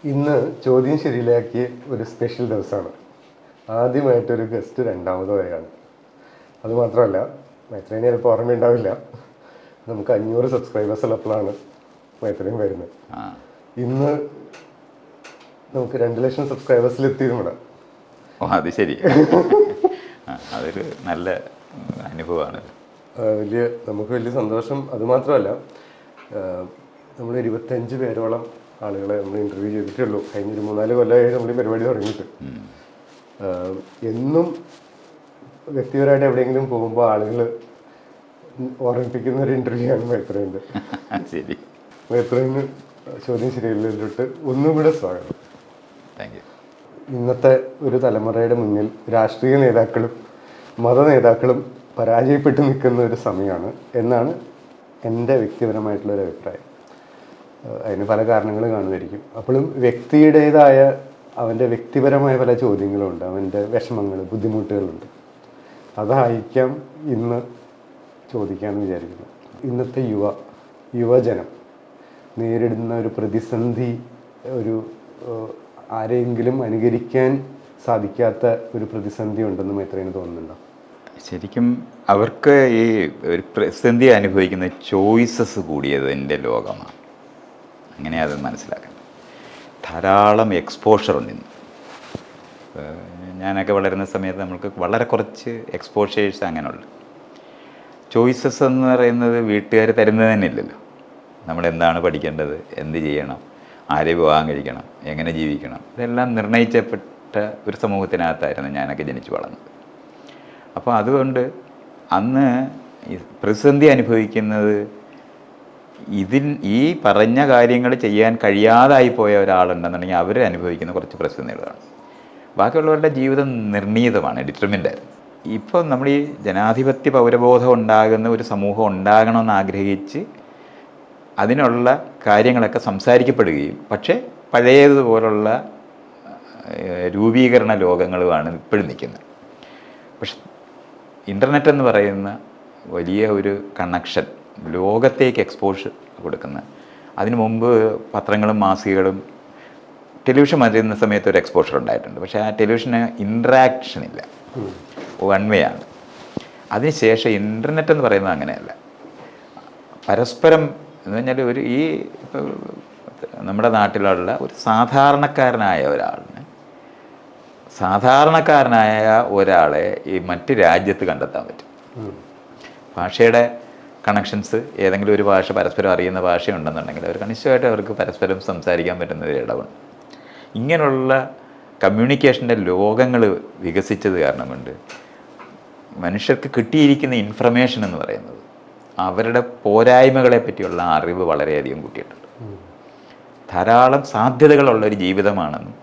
ഇന്ന് ചോദ്യം ശരിയിലാക്കിയ ഒരു സ്പെഷ്യൽ ദിവസമാണ്. ആദ്യമായിട്ടൊരു ഗസ്റ്റ് രണ്ടാമത് വരെയാണ്. അതുമാത്രമല്ല, മൈത്രേനെ ചിലപ്പോൾ ഓർമ്മയുണ്ടാവില്ല, നമുക്ക് 500 സബ്സ്ക്രൈബേഴ്സ് ഉള്ളപ്പോഴാണ് മൈത്രേൻ വരുന്നത്. ഇന്ന് നമുക്ക് 2 ലക്ഷം സബ്സ്ക്രൈബേഴ്സിലെത്തി നമ്മുടെ. അത് ശരി. അതൊരു നല്ല അനുഭവമാണ്. നമുക്ക് വലിയ സന്തോഷം. അതുമാത്രമല്ല, നമ്മൾ 25 പേരോളം ആളുകളെ നമ്മൾ ഇൻ്റർവ്യൂ ചെയ്തിട്ടുള്ളൂ. കഴിഞ്ഞൊരു 3-4 കൊല്ലമായി നമ്മൾ ഈ പരിപാടി തുടങ്ങിയിട്ട്. എന്നും വ്യക്തിപരമായിട്ട് എവിടെയെങ്കിലും പോകുമ്പോൾ ആളുകൾ ഓർമ്മിപ്പിക്കുന്ന ഒരു ഇൻ്റർവ്യൂ ആണ് മൈത്രേൻ്റെ. ശരി. മൈത്രേന് ചോദ്യം ശരിയിലോട്ട് ഒന്നും കൂടെ സ്വാഗതം. Thank you. ഇന്നത്തെ ഒരു തലമുറയുടെ മുന്നിൽ രാഷ്ട്രീയ നേതാക്കളും മത നേതാക്കളും പരാജയപ്പെട്ടു നിൽക്കുന്ന ഒരു സമയമാണ് എന്നാണ് എൻ്റെ വ്യക്തിപരമായിട്ടുള്ളൊരു അഭിപ്രായം. അതിന് പല കാരണങ്ങൾ കാണുമായിരിക്കും. അപ്പോഴും വ്യക്തിയുടേതായ അവൻ്റെ വ്യക്തിപരമായ പല ചോദ്യങ്ങളുണ്ട്, അവൻ്റെ വിഷമങ്ങൾ, ബുദ്ധിമുട്ടുകളുണ്ട്. അതായിരിക്കാം ഇന്ന് ചോദിക്കാമെന്ന് വിചാരിക്കുന്നു. ഇന്നത്തെ യുവജനം നേരിടുന്ന ഒരു പ്രതിസന്ധി, ഒരു ആരെങ്കിലും അനുകരിക്കാൻ സാധിക്കാത്ത ഒരു പ്രതിസന്ധി ഉണ്ടെന്ന് മൈത്രേന് തോന്നുന്നുണ്ടോ? ശരിക്കും അവർക്ക് ഈ ഒരു പ്രതിസന്ധി അനുഭവിക്കുന്ന ചോയ്സസ് കൂടിയതിൻ്റെ ലോകമാണ്. അങ്ങനെ അത് മനസ്സിലാക്കണം. ധാരാളം എക്സ്പോഷർ ഉണ്ട് ഇന്ന്. ഞാനൊക്കെ വളരുന്ന സമയത്ത് നമ്മൾക്ക് വളരെ കുറച്ച് എക്സ്പോഷേഴ്സ് അങ്ങനെയുള്ളു. ചോയ്സസ് എന്ന് പറയുന്നത് വീട്ടുകാർ തരുന്നത് തന്നെ ഇല്ലല്ലോ. നമ്മളെന്താണ് പഠിക്കേണ്ടത്, എന്ത് ചെയ്യണം, ആരെ വിവാഹം കഴിക്കണം, എങ്ങനെ ജീവിക്കണം, ഇതെല്ലാം നിർണയിച്ചപ്പെട്ട ഒരു സമൂഹത്തിനകത്തായിരുന്നു ഞാനൊക്കെ ജനിച്ചു വളർന്നത്. അപ്പോൾ അതുകൊണ്ട് അന്ന് ഈ പ്രതിസന്ധി അനുഭവിക്കുന്നത് ഈ പറഞ്ഞ കാര്യങ്ങൾ ചെയ്യാൻ കഴിയാതായി പോയ ഒരാളുണ്ടെന്നുണ്ടെങ്കിൽ അവർ അനുഭവിക്കുന്ന കുറച്ച് പ്രതിസന്ധികളാണ്. ബാക്കിയുള്ളവരുടെ ജീവിതം നിർണീതമാണ്, ഡിറ്റർമിൻഡായിരുന്നു. ഇപ്പോൾ നമ്മൾ ഈ ജനാധിപത്യ പൗരബോധം ഉണ്ടാകുന്ന ഒരു സമൂഹം ഉണ്ടാകണമെന്ന് ആഗ്രഹിച്ച് അതിനുള്ള കാര്യങ്ങളൊക്കെ സംസാരിക്കപ്പെടുകയും, പക്ഷേ പഴയതുപോലുള്ള രൂപീകരണ ലോകങ്ങളുമാണ് ഇപ്പോഴും നിൽക്കുന്നത്. പക്ഷെ ഇൻ്റർനെറ്റ് എന്ന് പറയുന്ന വലിയ ഒരു കണക്ഷൻ, ലോകത്തേക്ക് എക്സ്പോഷർ കൊടുക്കുന്ന, അതിനു മുമ്പ് പത്രങ്ങളും മാസികകളും ടെലിവിഷൻ വരുന്ന സമയത്ത് ഒരു എക്സ്പോഷർ ഉണ്ടായിട്ടുണ്ട്. പക്ഷേ ആ ടെലിവിഷന് ഇൻട്രാക്ഷൻ ഇല്ല, വൺ വേ ആണ്. അതിനുശേഷം ഇൻ്റർനെറ്റ് എന്ന് പറയുന്നത് അങ്ങനെയല്ല. പരസ്പരം എന്ന് പറഞ്ഞാൽ ഇപ്പോൾ നമ്മുടെ നാട്ടിലുള്ള ഒരു സാധാരണക്കാരനായ ഒരാളെ ഈ മറ്റ് രാജ്യത്ത് കണ്ടെത്താൻ പറ്റും. ഭാഷയുടെ കണക്ഷൻസ്, ഏതെങ്കിലും ഒരു ഭാഷ പരസ്പരം അറിയുന്ന ഭാഷയുണ്ടെന്നുണ്ടെങ്കിൽ അവർ കണിശമായിട്ട് അവർക്ക് പരസ്പരം സംസാരിക്കാൻ പറ്റുന്ന ഒരു ഇടവുണ്ട്. ഇങ്ങനെയുള്ള കമ്മ്യൂണിക്കേഷൻ്റെ ലോകങ്ങൾ വികസിച്ചത് കാരണം കൊണ്ട് മനുഷ്യർക്ക് കിട്ടിയിരിക്കുന്ന ഇൻഫർമേഷൻ എന്ന് പറയുന്നത് അവരുടെ പോരായ്മകളെ പറ്റിയുള്ള അറിവ് വളരെയധികം കൂട്ടിയിട്ടുണ്ട്. ധാരാളം സാധ്യതകളുള്ളൊരു ജീവിതമാണെന്നും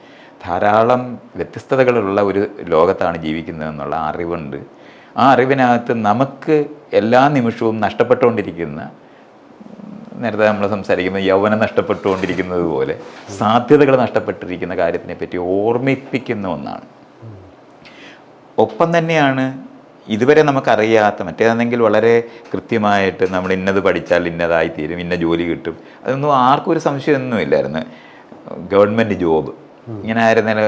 ധാരാളം വ്യത്യസ്തതകളുള്ള ഒരു ലോകത്താണ് ജീവിക്കുന്നതെന്നുള്ള അറിവുണ്ട്. ആ അറിവിനകത്ത് നമുക്ക് എല്ലാ നിമിഷവും നഷ്ടപ്പെട്ടുകൊണ്ടിരിക്കുന്ന, നേരത്തെ നമ്മൾ സംസാരിക്കുമ്പോൾ യൗവനം നഷ്ടപ്പെട്ടുകൊണ്ടിരിക്കുന്നത് പോലെ സാധ്യതകൾ നഷ്ടപ്പെട്ടിരിക്കുന്ന കാര്യത്തിനെ പറ്റി ഓർമ്മിപ്പിക്കുന്ന ഒന്നാണ്. ഒപ്പം തന്നെയാണ് ഇതുവരെ നമുക്കറിയാത്ത, മറ്റേതെങ്കിൽ വളരെ കൃത്യമായിട്ട് നമ്മൾ ഇന്നത് പഠിച്ചാൽ ഇന്നതായി തീരും, ഇന്ന ജോലി കിട്ടും, അതൊന്നും ആർക്കും ഒരു സംശയമൊന്നും ഇല്ലായിരുന്നു. ഗവൺമെൻറ് ജോബ് ഇങ്ങനെ ആയിരുന്നല്ലോ,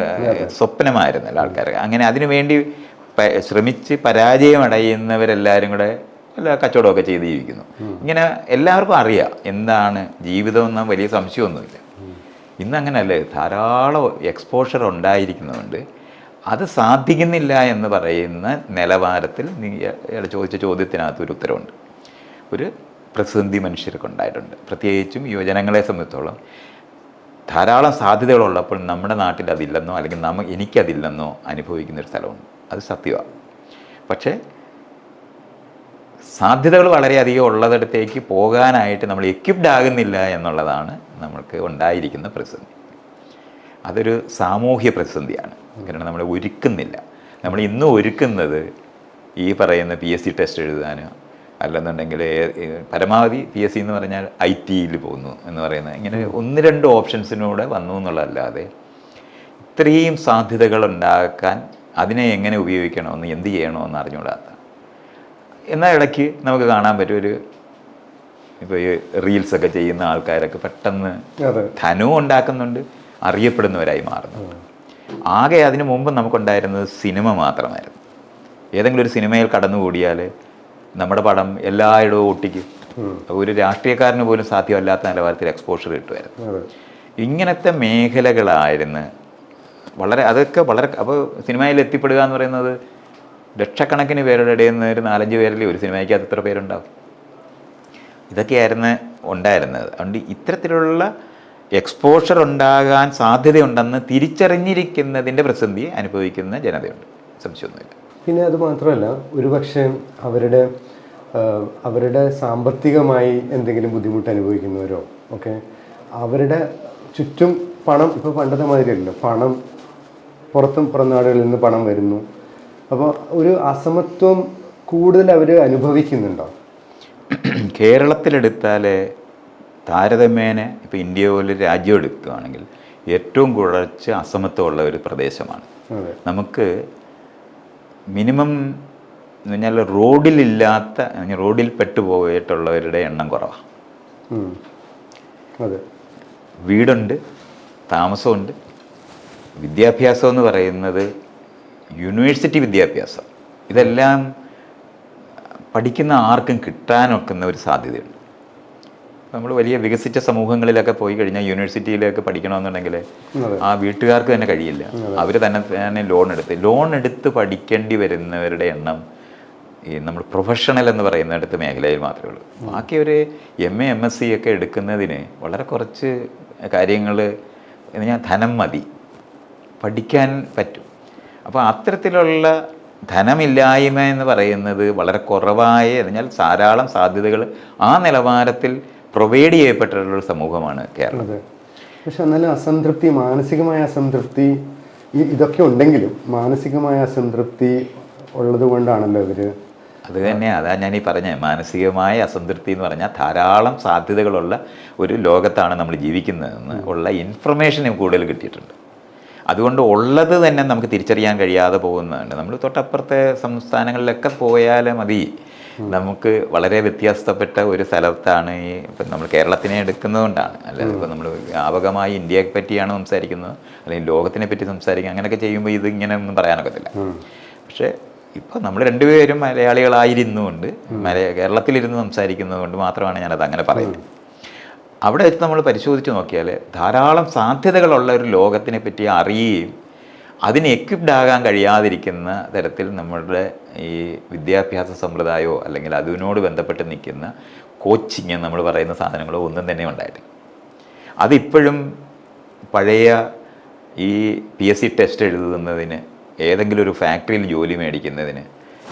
സ്വപ്നമായിരുന്നല്ലോ ആൾക്കാർ. അങ്ങനെ അതിനുവേണ്ടി ശ്രമിച്ച് പരാജയമടയുന്നവരെല്ലാവരും കൂടെ എല്ലാ കച്ചവടമൊക്കെ ചെയ്ത് ജീവിക്കുന്നു. ഇങ്ങനെ എല്ലാവർക്കും അറിയാം എന്താണ് ജീവിതം എന്ന വലിയ സംശയമൊന്നുമില്ല. ഇന്ന് അങ്ങനെയല്ലേ, ധാരാളം എക്സ്പോഷർ ഉണ്ടായിരിക്കുന്നതുകൊണ്ട് അത് സാധിക്കുന്നില്ല എന്ന് പറയുന്ന നിലവാരത്തിൽ ചോദിച്ച ചോദ്യത്തിനകത്ത് ഒരു ഉത്തരവുണ്ട്. ഒരു പ്രതിസന്ധി മനുഷ്യർക്കുണ്ടായിട്ടുണ്ട്. പ്രത്യേകിച്ചും യുവജനങ്ങളെ സംബന്ധിച്ചോളം ധാരാളം സാധ്യതകളുള്ളപ്പോൾ നമ്മുടെ നാട്ടിൽ അതില്ലെന്നോ അല്ലെങ്കിൽ എനിക്കതില്ലെന്നോ അനുഭവിക്കുന്നൊരു സ്ഥലമുണ്ട്. അത് സത്യമാണ്. പക്ഷേ സാധ്യതകൾ വളരെയധികം ഉള്ളതിടത്തേക്ക് പോകാനായിട്ട് നമ്മൾ എക്വിപ്ഡ് ആകുന്നില്ല എന്നുള്ളതാണ് നമ്മൾക്ക് ഉണ്ടായിരിക്കുന്ന പ്രതിസന്ധി. അതൊരു സാമൂഹ്യ പ്രതിസന്ധിയാണ്. കാരണം നമ്മളെ ഒരുക്കുന്നില്ല. നമ്മൾ ഇന്ന് ഒരുക്കുന്നത് ഈ പറയുന്ന PSC ടെസ്റ്റ് എഴുതാനോ അല്ലെന്നുണ്ടെങ്കിൽ പരമാവധി PSC എന്ന് പറഞ്ഞാൽ IT പോകുന്നു എന്ന് പറയുന്നത്, ഇങ്ങനെ 1-2 ഓപ്ഷൻസിനൂടെ വന്നു എന്നുള്ളതല്ലാതെ ഇത്രയും സാധ്യതകൾ ഉണ്ടാക്കാൻ അതിനെ എങ്ങനെ ഉപയോഗിക്കണമെന്ന്, എന്ത് ചെയ്യണമെന്ന് അറിഞ്ഞുകൂടാത്ത. എന്നാൽ ഇടയ്ക്ക് നമുക്ക് കാണാൻ പറ്റും ഇപ്പോൾ ഈ റീൽസൊക്കെ ചെയ്യുന്ന ആൾക്കാരൊക്കെ പെട്ടെന്ന് ധനവും ഉണ്ടാക്കുന്നുണ്ട്, അറിയപ്പെടുന്നവരായി മാറുന്നത്. ആകെ അതിനു മുമ്പ് നമുക്കുണ്ടായിരുന്നത് സിനിമ മാത്രമായിരുന്നു. ഏതെങ്കിലും ഒരു സിനിമയിൽ കടന്നുകൂടിയാൽ നമ്മുടെ പടം എല്ലായിടവും ഒട്ടിക്കും. ഒരു രാഷ്ട്രീയക്കാരന് പോലും സാധ്യമല്ലാത്ത നിലവാരത്തിൽ എക്സ്പോഷർ കിട്ടുമായിരുന്നു. ഇങ്ങനത്തെ മേഖലകളായിരുന്നു അതൊക്കെ വളരെ. അപ്പോൾ സിനിമയിൽ എത്തിപ്പെടുക എന്ന് പറയുന്നത് ലക്ഷക്കണക്കിന് പേരുടെ ഇടയിൽ നിന്ന് ഒരു 4-5 പേരിൽ ഒരു സിനിമയ്ക്ക് അത് എത്ര പേരുണ്ടാവും? ഇതൊക്കെയായിരുന്നു ഉണ്ടായിരുന്നത്. അതുകൊണ്ട് ഇത്തരത്തിലുള്ള എക്സ്പോഷർ ഉണ്ടാകാൻ സാധ്യതയുണ്ടെന്ന് തിരിച്ചറിഞ്ഞിരിക്കുന്നതിൻ്റെ പ്രതിസന്ധി അനുഭവിക്കുന്ന ജനതയുണ്ട്, സംശയമൊന്നുമില്ല. പിന്നെ അത് മാത്രമല്ല, ഒരുപക്ഷെ അവരുടെ സാമ്പത്തികമായി എന്തെങ്കിലും ബുദ്ധിമുട്ട് അനുഭവിക്കുന്നവരോ ഒക്കെ അവരുടെ ചുറ്റും പണം, ഇപ്പോൾ പണ്ടത്തെ മാതിരിയല്ലോ, പണം പുറം നാടുകളിൽ നിന്ന് പണം വരുന്നു. അപ്പോൾ ഒരു അസമത്വം കൂടുതൽ അവർ അനുഭവിക്കുന്നുണ്ടോ? കേരളത്തിലെടുത്താൽ താരതമ്യേന ഇപ്പോൾ ഇന്ത്യ പോലെ രാജ്യം എടുക്കുകയാണെങ്കിൽ ഏറ്റവും കുറച്ച് അസമത്വമുള്ള ഒരു പ്രദേശമാണ്. നമുക്ക് മിനിമം എന്ന് പറഞ്ഞാൽ റോഡിൽ പെട്ടുപോയിട്ടുള്ളവരുടെ എണ്ണം കുറവാണ്. അതെ, വീടുണ്ട്, താമസമുണ്ട്. വിദ്യാഭ്യാസം എന്ന് പറയുന്നത് യൂണിവേഴ്സിറ്റി വിദ്യാഭ്യാസം, ഇതെല്ലാം പഠിക്കുന്ന ആർക്കും കിട്ടാനൊക്കുന്ന ഒരു സാധ്യതയുണ്ട്. നമ്മൾ വലിയ വികസിച്ച സമൂഹങ്ങളിലൊക്കെ പോയി കഴിഞ്ഞാൽ യൂണിവേഴ്സിറ്റിയിലൊക്കെ പഠിക്കണമെന്നുണ്ടെങ്കിൽ ആ വീട്ടുകാർക്ക് തന്നെ കഴിയില്ല. അവർ തന്നെ ലോൺ എടുത്ത് പഠിക്കേണ്ടി വരുന്നവരുടെ എണ്ണം ഈ നമ്മൾ പ്രൊഫഷണൽ എന്ന് പറയുന്നിടത്ത് മേഖലയിൽ മാത്രമേ ഉള്ളൂ. ബാക്കി ഒരു MA MSc ഒക്കെ എടുക്കുന്നതിന് വളരെ കുറച്ച് കാര്യങ്ങൾ ധനം മതി, പഠിക്കാൻ പറ്റും. അപ്പോൾ അത്തരത്തിലുള്ള ധനമില്ലായ്മ എന്ന് പറയുന്നത് വളരെ കുറവായ, എന്നാൽ ധാരാളം സാധ്യതകൾ ആ നിലവാരത്തിൽ പ്രൊവൈഡ് ചെയ്യപ്പെട്ടിട്ടുള്ള സമൂഹമാണ് കേരളം. പക്ഷെ എന്നാലും അസംതൃപ്തി, മാനസികമായ അസംതൃപ്തി ഇതൊക്കെ ഉണ്ടെങ്കിലും മാനസികമായ അസംതൃപ്തി ഉള്ളത് കൊണ്ടാണല്ലോ ഇവർ. അത് തന്നെയാണ്, അതാ ഞാൻ ഈ പറഞ്ഞ മാനസികമായ അസംതൃപ്തി എന്ന് പറഞ്ഞാൽ ധാരാളം സാധ്യതകളുള്ള ഒരു ലോകത്താണ് നമ്മൾ ജീവിക്കുന്നതെന്ന് ഉള്ള ഇൻഫർമേഷൻ കൂടുതൽ കിട്ടിയിട്ടുണ്ട്. അതുകൊണ്ട് ഉള്ളത് തന്നെ നമുക്ക് തിരിച്ചറിയാൻ കഴിയാതെ പോകുന്നുണ്ട്. നമ്മൾ തൊട്ടപ്പുറത്തെ സംസ്ഥാനങ്ങളിലൊക്കെ പോയാൽ മതി, നമുക്ക് വളരെ വ്യത്യാസപ്പെട്ട ഒരു സ്ഥലത്താണ് ഇപ്പം നമ്മൾ കേരളത്തിനെ എടുക്കുന്നതുകൊണ്ടാണ്. അല്ലാതെ ഇപ്പോൾ നമ്മൾ വ്യാപകമായി ഇന്ത്യയെ പറ്റിയാണ് സംസാരിക്കുന്നത്, അല്ലെങ്കിൽ ലോകത്തിനെ പറ്റി സംസാരിക്കുക, അങ്ങനെയൊക്കെ ചെയ്യുമ്പോൾ ഇത് ഇങ്ങനെ ഒന്നും പറയാനൊക്കത്തില്ല. പക്ഷേ ഇപ്പോൾ നമ്മൾ രണ്ടുപേരും മലയാളികളായിരുന്നുകൊണ്ട് കേരളത്തിലിരുന്ന് സംസാരിക്കുന്നത് കൊണ്ട് മാത്രമാണ് ഞാനത് അങ്ങനെ പറയുന്നത്. അവിടെ വെച്ച് നമ്മൾ പരിശോധിച്ച് നോക്കിയാൽ ധാരാളം സാധ്യതകളുള്ള ഒരു ലോകത്തിനെ പറ്റി അറിയുകയും അതിന് എക്വിപ്ഡ് ആകാൻ കഴിയാതിരിക്കുന്ന തരത്തിൽ നമ്മളുടെ ഈ വിദ്യാഭ്യാസ സമ്പ്രദായമോ അല്ലെങ്കിൽ അതിനോട് ബന്ധപ്പെട്ട് നിൽക്കുന്ന കോച്ചിങ് നമ്മൾ പറയുന്ന സാധനങ്ങളോ ഒന്നും തന്നെ ഉണ്ടായിട്ടില്ല. അതിപ്പോഴും പഴയ ഈ PSC ടെസ്റ്റ് എഴുതുന്നതിന്, ഏതെങ്കിലും ഒരു ഫാക്ടറിയിൽ ജോലി മേടിക്കുന്നതിന്,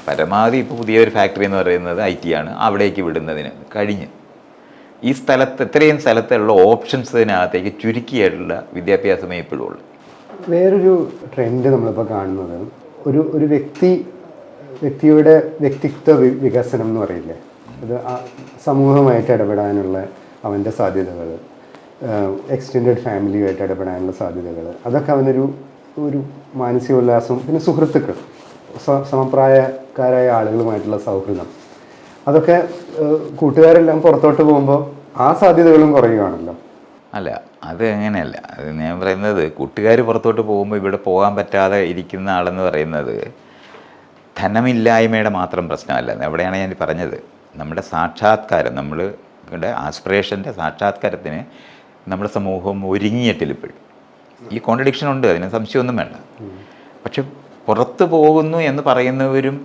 പരമാവധി ഇപ്പോൾ പുതിയൊരു ഫാക്ടറി എന്ന് പറയുന്നത് IT ആണ്, അവിടേക്ക് വിടുന്നതിന് കഴിഞ്ഞ് ഈ സ്ഥലത്ത് ഇത്രയും സ്ഥലത്തുള്ള ഓപ്ഷൻസിനകത്തേക്ക് ചുരുക്കിയായിട്ടുള്ള വിദ്യാഭ്യാസമേ ഇപ്പോഴും ഉള്ളൂ. വേറൊരു ട്രെൻഡ് നമ്മളിപ്പോൾ കാണുന്നത് ഒരു വ്യക്തിയുടെ വ്യക്തിത്വ വികസനം എന്ന് പറയില്ലേ, അത് സമൂഹമായിട്ട് ഇടപെടാനുള്ള അവൻ്റെ സാധ്യതകൾ, എക്സ്റ്റെൻഡഡ് ഫാമിലിയുമായിട്ട് ഇടപെടാനുള്ള സാധ്യതകൾ, അതൊക്കെ ഒരു മാനസികോല്ലാസം, പിന്നെ സുഹൃത്തുക്കൾ, സമപ്രായക്കാരായ ആളുകളുമായിട്ടുള്ള സൗഹൃദം, അതൊക്കെ കൂട്ടുകാരെല്ലാം പുറത്തോട്ട് പോകുമ്പോൾ ആ സാധ്യതകളും കുറയുകയാണല്ലോ. അല്ല, അത് അങ്ങനെയല്ല. അത് ഞാൻ പറയുന്നത് കൂട്ടുകാർ പുറത്തോട്ട് പോകുമ്പോൾ ഇവിടെ പോകാൻ പറ്റാതെ ഇരിക്കുന്ന ആളെന്ന് പറയുന്നത് ധനമില്ലായ്മയുടെ മാത്രം പ്രശ്നമല്ല. എവിടെയാണ് ഞാൻ പറഞ്ഞത്, നമ്മുടെ സാക്ഷാത്കാരം, നമ്മളുടെ ആസ്പിറേഷൻ്റെ സാക്ഷാത്കാരത്തിന് നമ്മുടെ സമൂഹം ഒരുങ്ങിയിട്ടില്ല ഇപ്പോഴും. ഈ കോൺട്രഡിക്ഷൻ ഉണ്ട്, അതിന് സംശയമൊന്നും വേണ്ട. പക്ഷെ പുറത്ത് പോകുന്നു എന്ന് പറയുന്നവരും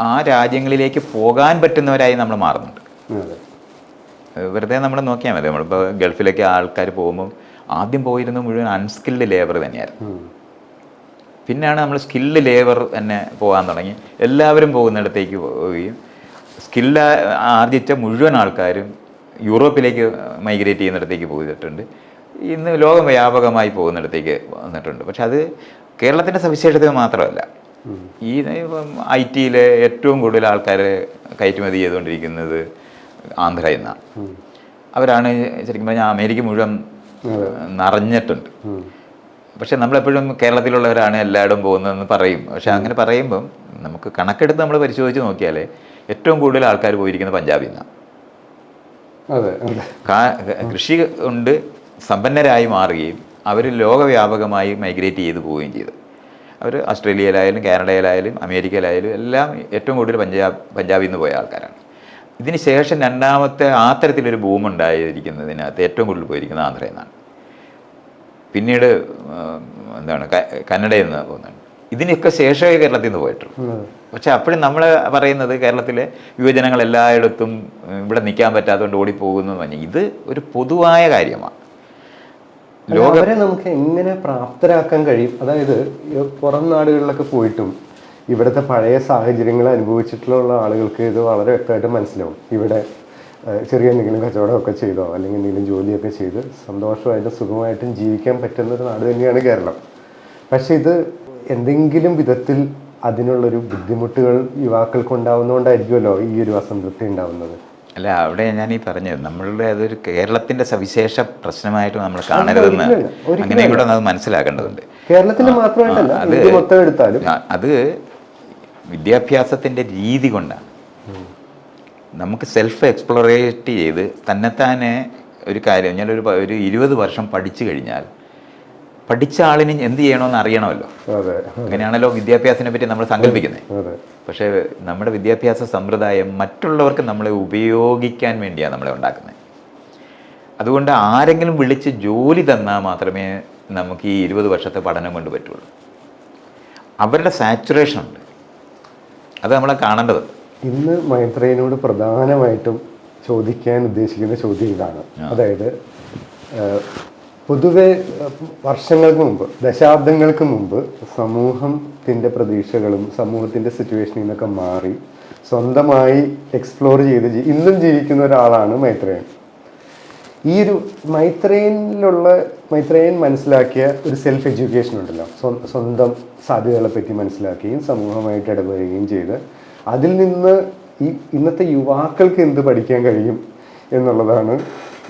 ആ രാജ്യങ്ങളിലേക്ക് പോകാൻ പറ്റുന്നവരായി നമ്മൾ മാറുന്നുണ്ട്. വെറുതെ നമ്മൾ നോക്കിയാൽ മതി. നമ്മളിപ്പോൾ ഗൾഫിലേക്ക് ആൾക്കാർ പോകുമ്പോൾ ആദ്യം പോയിരുന്നത് മുഴുവൻ അൺസ്കിൽഡ് ലേബർ തന്നെയായിരുന്നു. പിന്നെയാണ് നമ്മൾ സ്കിൽഡ് ലേബർ തന്നെ പോകാൻ തുടങ്ങി. എല്ലാവരും പോകുന്നിടത്തേക്ക് പോവുകയും സ്കില്ല് ആർജിച്ച മുഴുവൻ ആൾക്കാരും യൂറോപ്പിലേക്ക് മൈഗ്രേറ്റ് ചെയ്യുന്നിടത്തേക്ക് പോയിട്ടുണ്ട്. ഇന്ന് ലോകം വ്യാപകമായി പോകുന്നിടത്തേക്ക് വന്നിട്ടുണ്ട്. പക്ഷെ അത് കേരളത്തിൻ്റെ സവിശേഷത മാത്രമല്ല. ഈ IT-യിലെ ഏറ്റവും കൂടുതൽ ആൾക്കാർ കയറ്റുമതി ചെയ്തുകൊണ്ടിരിക്കുന്നത് ആന്ധ്രയിൽ നിന്നാണ്. അവരാണ് ശരിക്കും പറഞ്ഞാൽ അമേരിക്ക മുഴുവൻ നിറഞ്ഞിട്ടുണ്ട്. പക്ഷെ നമ്മളെപ്പോഴും കേരളത്തിലുള്ളവരാണ് എല്ലായിടും പോകുന്നതെന്ന് പറയും. പക്ഷെ അങ്ങനെ പറയുമ്പം നമുക്ക് കണക്കെടുത്ത് നമ്മൾ പരിശോധിച്ച് നോക്കിയാൽ ഏറ്റവും കൂടുതൽ ആൾക്കാർ പോയിരിക്കുന്നത് പഞ്ചാബിൽ നിന്നാണ്. കൃഷി കൊണ്ട് സമ്പന്നരായി മാറുകയും അവർ ലോകവ്യാപകമായി മൈഗ്രേറ്റ് ചെയ്ത് പോവുകയും ചെയ്തു. അവർ ഓസ്ട്രേലിയയിലായാലും കാനഡയിലായാലും അമേരിക്കയിലായാലും എല്ലാം ഏറ്റവും കൂടുതൽ പഞ്ചാബിൽ നിന്ന് പോയ ആൾക്കാരാണ്. ഇതിന് ശേഷം രണ്ടാമത്തെ ആ തരത്തിലൊരു ബൂം ഉണ്ടായിരിക്കുന്നതിനകത്ത് ഏറ്റവും കൂടുതൽ പോയിരിക്കുന്നത് ആന്ധ്രയിൽ നിന്നാണ്. പിന്നീട് എന്താണ് കന്നഡയിൽ നിന്ന് പോകുന്നുണ്ട്. ഇതിനൊക്കെ ശേഷമേ കേരളത്തിൽ നിന്ന് പോയിട്ടുള്ളൂ. പക്ഷെ അപ്പോഴും നമ്മൾ പറയുന്നത് കേരളത്തിലെ യുവജനങ്ങൾ എല്ലായിടത്തും ഇവിടെ നിൽക്കാൻ പറ്റാത്തതുകൊണ്ട് ഓടിപ്പോകുന്നു എന്ന് പറഞ്ഞാൽ ഇത് ഒരു പൊതുവായ കാര്യമാണ്. അവരെ നമുക്ക് എങ്ങനെ പ്രാപ്തരാക്കാൻ കഴിയും? അതായത് പുറം നാടുകളിലൊക്കെ പോയിട്ടും ഇവിടുത്തെ പഴയ സാഹചര്യങ്ങൾ അനുഭവിച്ചിട്ടുള്ള ആളുകൾക്ക് ഇത് വളരെ വ്യക്തമായിട്ട് മനസ്സിലാവും. ഇവിടെ ചെറിയ എന്തെങ്കിലും കച്ചവടമൊക്കെ ചെയ്തോ അല്ലെങ്കിൽ എന്തെങ്കിലും ജോലിയൊക്കെ ചെയ്ത് സന്തോഷമായിട്ടും സുഖമായിട്ടും ജീവിക്കാൻ പറ്റുന്നൊരു നാട് തന്നെയാണ് കേരളം. പക്ഷെ ഇത് എന്തെങ്കിലും വിധത്തിൽ അതിനുള്ളൊരു ബുദ്ധിമുട്ടുകൾ യുവാക്കൾക്ക് ഉണ്ടാവുന്നതുകൊണ്ടായിരിക്കുമല്ലോ ഈ ഒരു അസംതൃപ്തി ഉണ്ടാവുന്നത്. അല്ല, അവിടെ ഞാൻ ഈ പറഞ്ഞത് നമ്മളുടെ അതൊരു കേരളത്തിന്റെ സവിശേഷ പ്രശ്നമായിട്ട് നമ്മൾ കാണരുതെന്ന് അങ്ങനെ കൂടെ അത് മനസ്സിലാക്കേണ്ടതുണ്ട്. കേരളത്തിൽ മാത്രമായിട്ടല്ല, ഇന്ത്യ മൊത്തം എടുത്താലും അത് വിദ്യാഭ്യാസത്തിന്റെ രീതി കൊണ്ടാണ്. നമുക്ക് സെൽഫ് എക്സ്പ്ലോറേറ്റ് ചെയ്ത് തന്നെത്താനെ ഒരു കാര്യം ഞാനൊരു 20 വർഷം പഠിച്ചു കഴിഞ്ഞാൽ പഠിച്ച ആളിന് എന്ത് ചെയ്യണമെന്ന് അറിയണമല്ലോ. അങ്ങനെയാണല്ലോ വിദ്യാഭ്യാസത്തിനെ പറ്റി നമ്മൾ സങ്കല്പിക്കുന്നത്. പക്ഷേ നമ്മുടെ വിദ്യാഭ്യാസ സമ്പ്രദായം മറ്റുള്ളവർക്ക് നമ്മളെ ഉപയോഗിക്കാൻ വേണ്ടിയാണ് നമ്മളെ ഉണ്ടാക്കുന്നത്. അതുകൊണ്ട് ആരെങ്കിലും വിളിച്ച് ജോലി തന്നാൽ മാത്രമേ നമുക്ക് ഈ 20 വർഷത്തെ പഠനം കൊണ്ട് പറ്റുള്ളൂ. അവരുടെ സാച്ചുറേഷൻ ഉണ്ട്, അത് നമ്മളെ കാണേണ്ടത്. ഇന്ന് മൈത്രേയനോട് പ്രധാനമായിട്ടും ചോദിക്കാൻ ഉദ്ദേശിക്കുന്ന ചോദ്യം ഇതാണ്. അതായത് പൊതുവെ വർഷങ്ങൾക്ക് മുമ്പ്, ദശാബ്ദങ്ങൾക്ക് മുമ്പ് സമൂഹത്തിൻ്റെ പ്രതീക്ഷകളും സമൂഹത്തിൻ്റെ സിറ്റുവേഷനിൽ നിന്നൊക്കെ മാറി സ്വന്തമായി എക്സ്പ്ലോർ ചെയ്ത് ഇന്നും ജീവിക്കുന്ന ഒരാളാണ് മൈത്രേയൻ. ഈ ഒരു മൈത്രേയൻ മനസ്സിലാക്കിയ ഒരു സെൽഫ് എഡ്യൂക്കേഷൻ ഉണ്ടല്ലോ, സ്വന്തം സാധ്യതകളെ പറ്റി മനസ്സിലാക്കുകയും സമൂഹമായിട്ട് ഇടപെടുകയും ചെയ്ത് അതിൽ നിന്ന് ഇന്നത്തെ യുവാക്കൾക്ക് എന്ത് പഠിക്കാൻ കഴിയും എന്നുള്ളതാണ്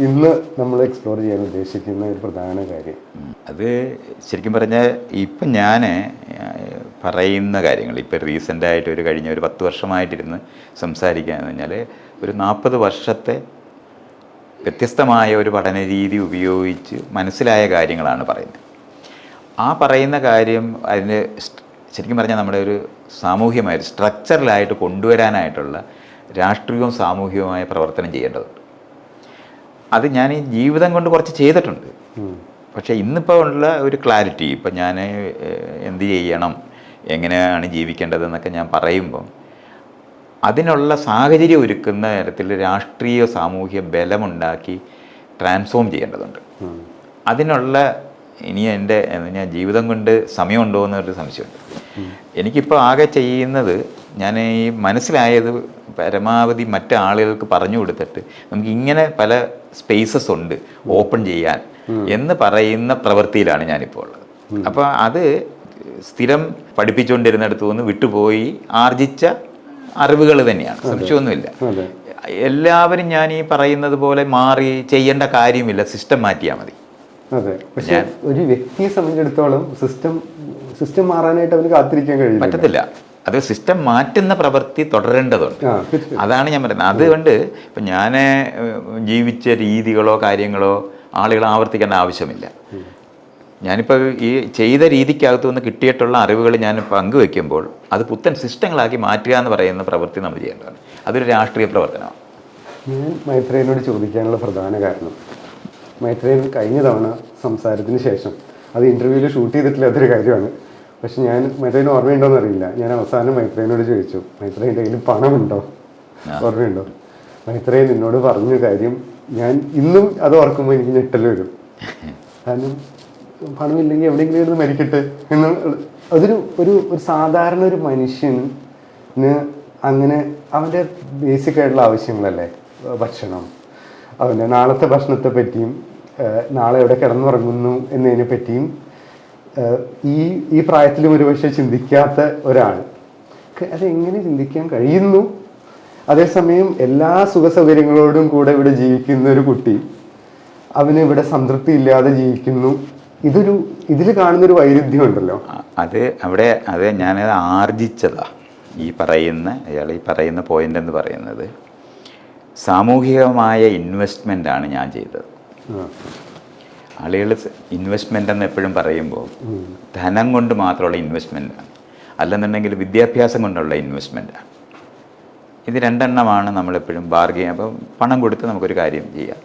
ഇന്ന് നമ്മൾ എക്സ്പ്ലോർ ചെയ്യാൻ ഉദ്ദേശിക്കുന്ന ഒരു പ്രധാന കാര്യം. അത് ശരിക്കും പറഞ്ഞാൽ ഇപ്പം ഞാൻ പറയുന്ന കാര്യങ്ങൾ ഇപ്പം റീസെൻ്റായിട്ട് കഴിഞ്ഞ ഒരു 10 വർഷമായിട്ടിരുന്ന് സംസാരിക്കുകയെന്ന് പറഞ്ഞാൽ ഒരു 40 വർഷത്തെ വ്യത്യസ്തമായ ഒരു പഠന രീതി ഉപയോഗിച്ച് മനസ്സിലായ കാര്യങ്ങളാണ് പറയുന്നത്. ആ പറയുന്ന കാര്യം അതിന് ശരിക്കും പറഞ്ഞാൽ നമ്മുടെ ഒരു സാമൂഹ്യമായ സ്ട്രക്ചറിലായിട്ട് കൊണ്ടുവരാനായിട്ടുള്ള രാഷ്ട്രീയവും സാമൂഹികവുമായ പ്രവർത്തനം ചെയ്യേണ്ടതുണ്ട്. അത് ഞാൻ ഈ ജീവിതം കൊണ്ട് കുറച്ച് ചെയ്തിട്ടുണ്ട്. പക്ഷേ ഇന്നിപ്പോൾ ഉള്ള ഒരു ക്ലാരിറ്റി, ഇപ്പം ഞാൻ എന്ത് ചെയ്യണം, എങ്ങനെയാണ് ജീവിക്കേണ്ടതെന്നൊക്കെ ഞാൻ പറയുമ്പം അതിനുള്ള സാഹചര്യം ഒരുക്കുന്ന തരത്തിൽ രാഷ്ട്രീയ സാമൂഹ്യ ബലമുണ്ടാക്കി ട്രാൻസ്ഫോം ചെയ്യേണ്ടതുണ്ട്. അതിനുള്ള ഇനി ഞാൻ ജീവിതം കൊണ്ട് സമയമുണ്ടോ എന്നൊരു സംശയമുണ്ട്. എനിക്കിപ്പോൾ ആകെ ചെയ്യുന്നത്, ഞാൻ ഈ മനസ്സിലായത് പരമാവധി മറ്റു ആളുകൾക്ക് പറഞ്ഞു കൊടുത്തിട്ട് നമുക്ക് ഇങ്ങനെ പല സ്പേസസ് ഉണ്ട് ഓപ്പൺ ചെയ്യാൻ എന്ന് പറയുന്ന പ്രവൃത്തിയിലാണ് ഞാനിപ്പോൾ ഉള്ളത്. അപ്പോൾ അത് സ്ഥിരം പഠിപ്പിച്ചുകൊണ്ടിരുന്നിടത്തു നിന്ന് വിട്ടുപോയി ആർജിച്ച അറിവുകൾ തന്നെയാണ്, സംശയമൊന്നുമില്ല. എല്ലാവരും ഞാൻ ഈ പറയുന്നത് പോലെ മാറി ചെയ്യേണ്ട കാര്യമില്ല, സിസ്റ്റം മാറ്റിയാൽ മതി. അതെ, പക്ഷേ ഒരു വ്യക്തിയെ സംബന്ധിച്ചിടത്തോളം സിസ്റ്റം മാറാനായിട്ട് അവന് കാത്തിരിക്കാൻ കഴിയും, പറ്റത്തില്ല. അത് സിസ്റ്റം മാറ്റുന്ന പ്രവൃത്തി തുടരേണ്ടതുണ്ട്. അതാണ് ഞാൻ പറയുന്നത്. അതുകൊണ്ട് ഇപ്പം ഞാൻ ജീവിച്ച രീതികളോ കാര്യങ്ങളോ ആളുകൾ ആവർത്തിക്കേണ്ട ആവശ്യമില്ല. ഞാനിപ്പോൾ ഈ ചെയ്ത രീതിക്കകത്തു നിന്ന് കിട്ടിയിട്ടുള്ള അറിവുകൾ ഞാൻ പങ്കുവെക്കുമ്പോൾ അത് പുത്തൻ സിസ്റ്റങ്ങളാക്കി മാറ്റുക എന്ന് പറയുന്ന പ്രവൃത്തി നമ്മൾ ചെയ്യേണ്ടതാണ്. അതൊരു രാഷ്ട്രീയ പ്രവർത്തനമാണ്. ഞാൻ മൈത്രേയനോട് ചോദിക്കാനുള്ള പ്രധാന കാരണം, മൈത്രേയൻ കഴിഞ്ഞ തവണ സംസാരത്തിന് ശേഷം, അത് ഇൻ്റർവ്യൂവിൽ ഷൂട്ട് ചെയ്തിട്ടില്ലാത്തൊരു കാര്യമാണ്, പക്ഷെ ഞാൻ മൈത്രേയന് ഓർമ്മയുണ്ടോയെന്ന് അറിയില്ല. ഞാൻ അവസാനം മൈത്രേയനോട് ചോദിച്ചു, മൈത്രേയൻ്റെ കയ്യിൽ പണമുണ്ടോ, ഓർമ്മയുണ്ടോ? മൈത്രേയൻ എന്നോട് പറഞ്ഞ കാര്യം ഞാൻ ഇന്നും അത് ഓർക്കുമ്പോൾ എനിക്ക് ഞെട്ടൽ വരും. കാരണം പണമില്ലെങ്കിൽ എവിടെയെങ്കിലും ഇരുന്ന് മരിക്കട്ടെ എന്നുള്ള ഒരു സാധാരണ ഒരു മനുഷ്യന് അങ്ങനെ അവൻ്റെ ബേസിക് ആയിട്ടുള്ള ആവശ്യങ്ങളല്ലേ, ഭക്ഷണം, അവൻ്റെ നാളത്തെ ഭക്ഷണത്തെ പറ്റിയും നാളെ എവിടെ കിടന്നുറങ്ങുന്നു എന്നതിനെ പറ്റിയും ഈ പ്രായത്തിലും ഒരുപക്ഷെ ചിന്തിക്കാത്ത ഒരാൾ അതെങ്ങനെ ചിന്തിക്കാൻ കഴിയുന്നു? അതേസമയം എല്ലാ സുഖ സൗകര്യങ്ങളോടും കൂടെ ഇവിടെ ജീവിക്കുന്ന ഒരു കുട്ടി അവന് ഇവിടെ സംതൃപ്തി ഇല്ലാതെ ജീവിക്കുന്നു. ഇതിൽ കാണുന്നൊരു വൈരുദ്ധ്യം ഉണ്ടല്ലോ. അത് ഞാനത് ആർജിച്ചതാ. അയാൾ ഈ പറയുന്ന പോയിന്റ് എന്ന് പറയുന്നത് സാമൂഹികമായ ഇൻവെസ്റ്റ്മെൻ്റാണ് ഞാൻ ചെയ്തത്. ആളുകൾ ഇൻവെസ്റ്റ്മെൻ്റ് എന്ന് എപ്പോഴും പറയുമ്പോൾ ധനം കൊണ്ട് മാത്രമുള്ള ഇൻവെസ്റ്റ്മെൻറ്റാണ്, അല്ലെന്നുണ്ടെങ്കിൽ വിദ്യാഭ്യാസം കൊണ്ടുള്ള ഇൻവെസ്റ്റ്മെൻറ്റാണ്. ഇത് രണ്ടെണ്ണമാണ് നമ്മളെപ്പോഴും ബാർഗെയിൻ. അപ്പം പണം കൊടുത്ത് നമുക്കൊരു കാര്യം ചെയ്യാം,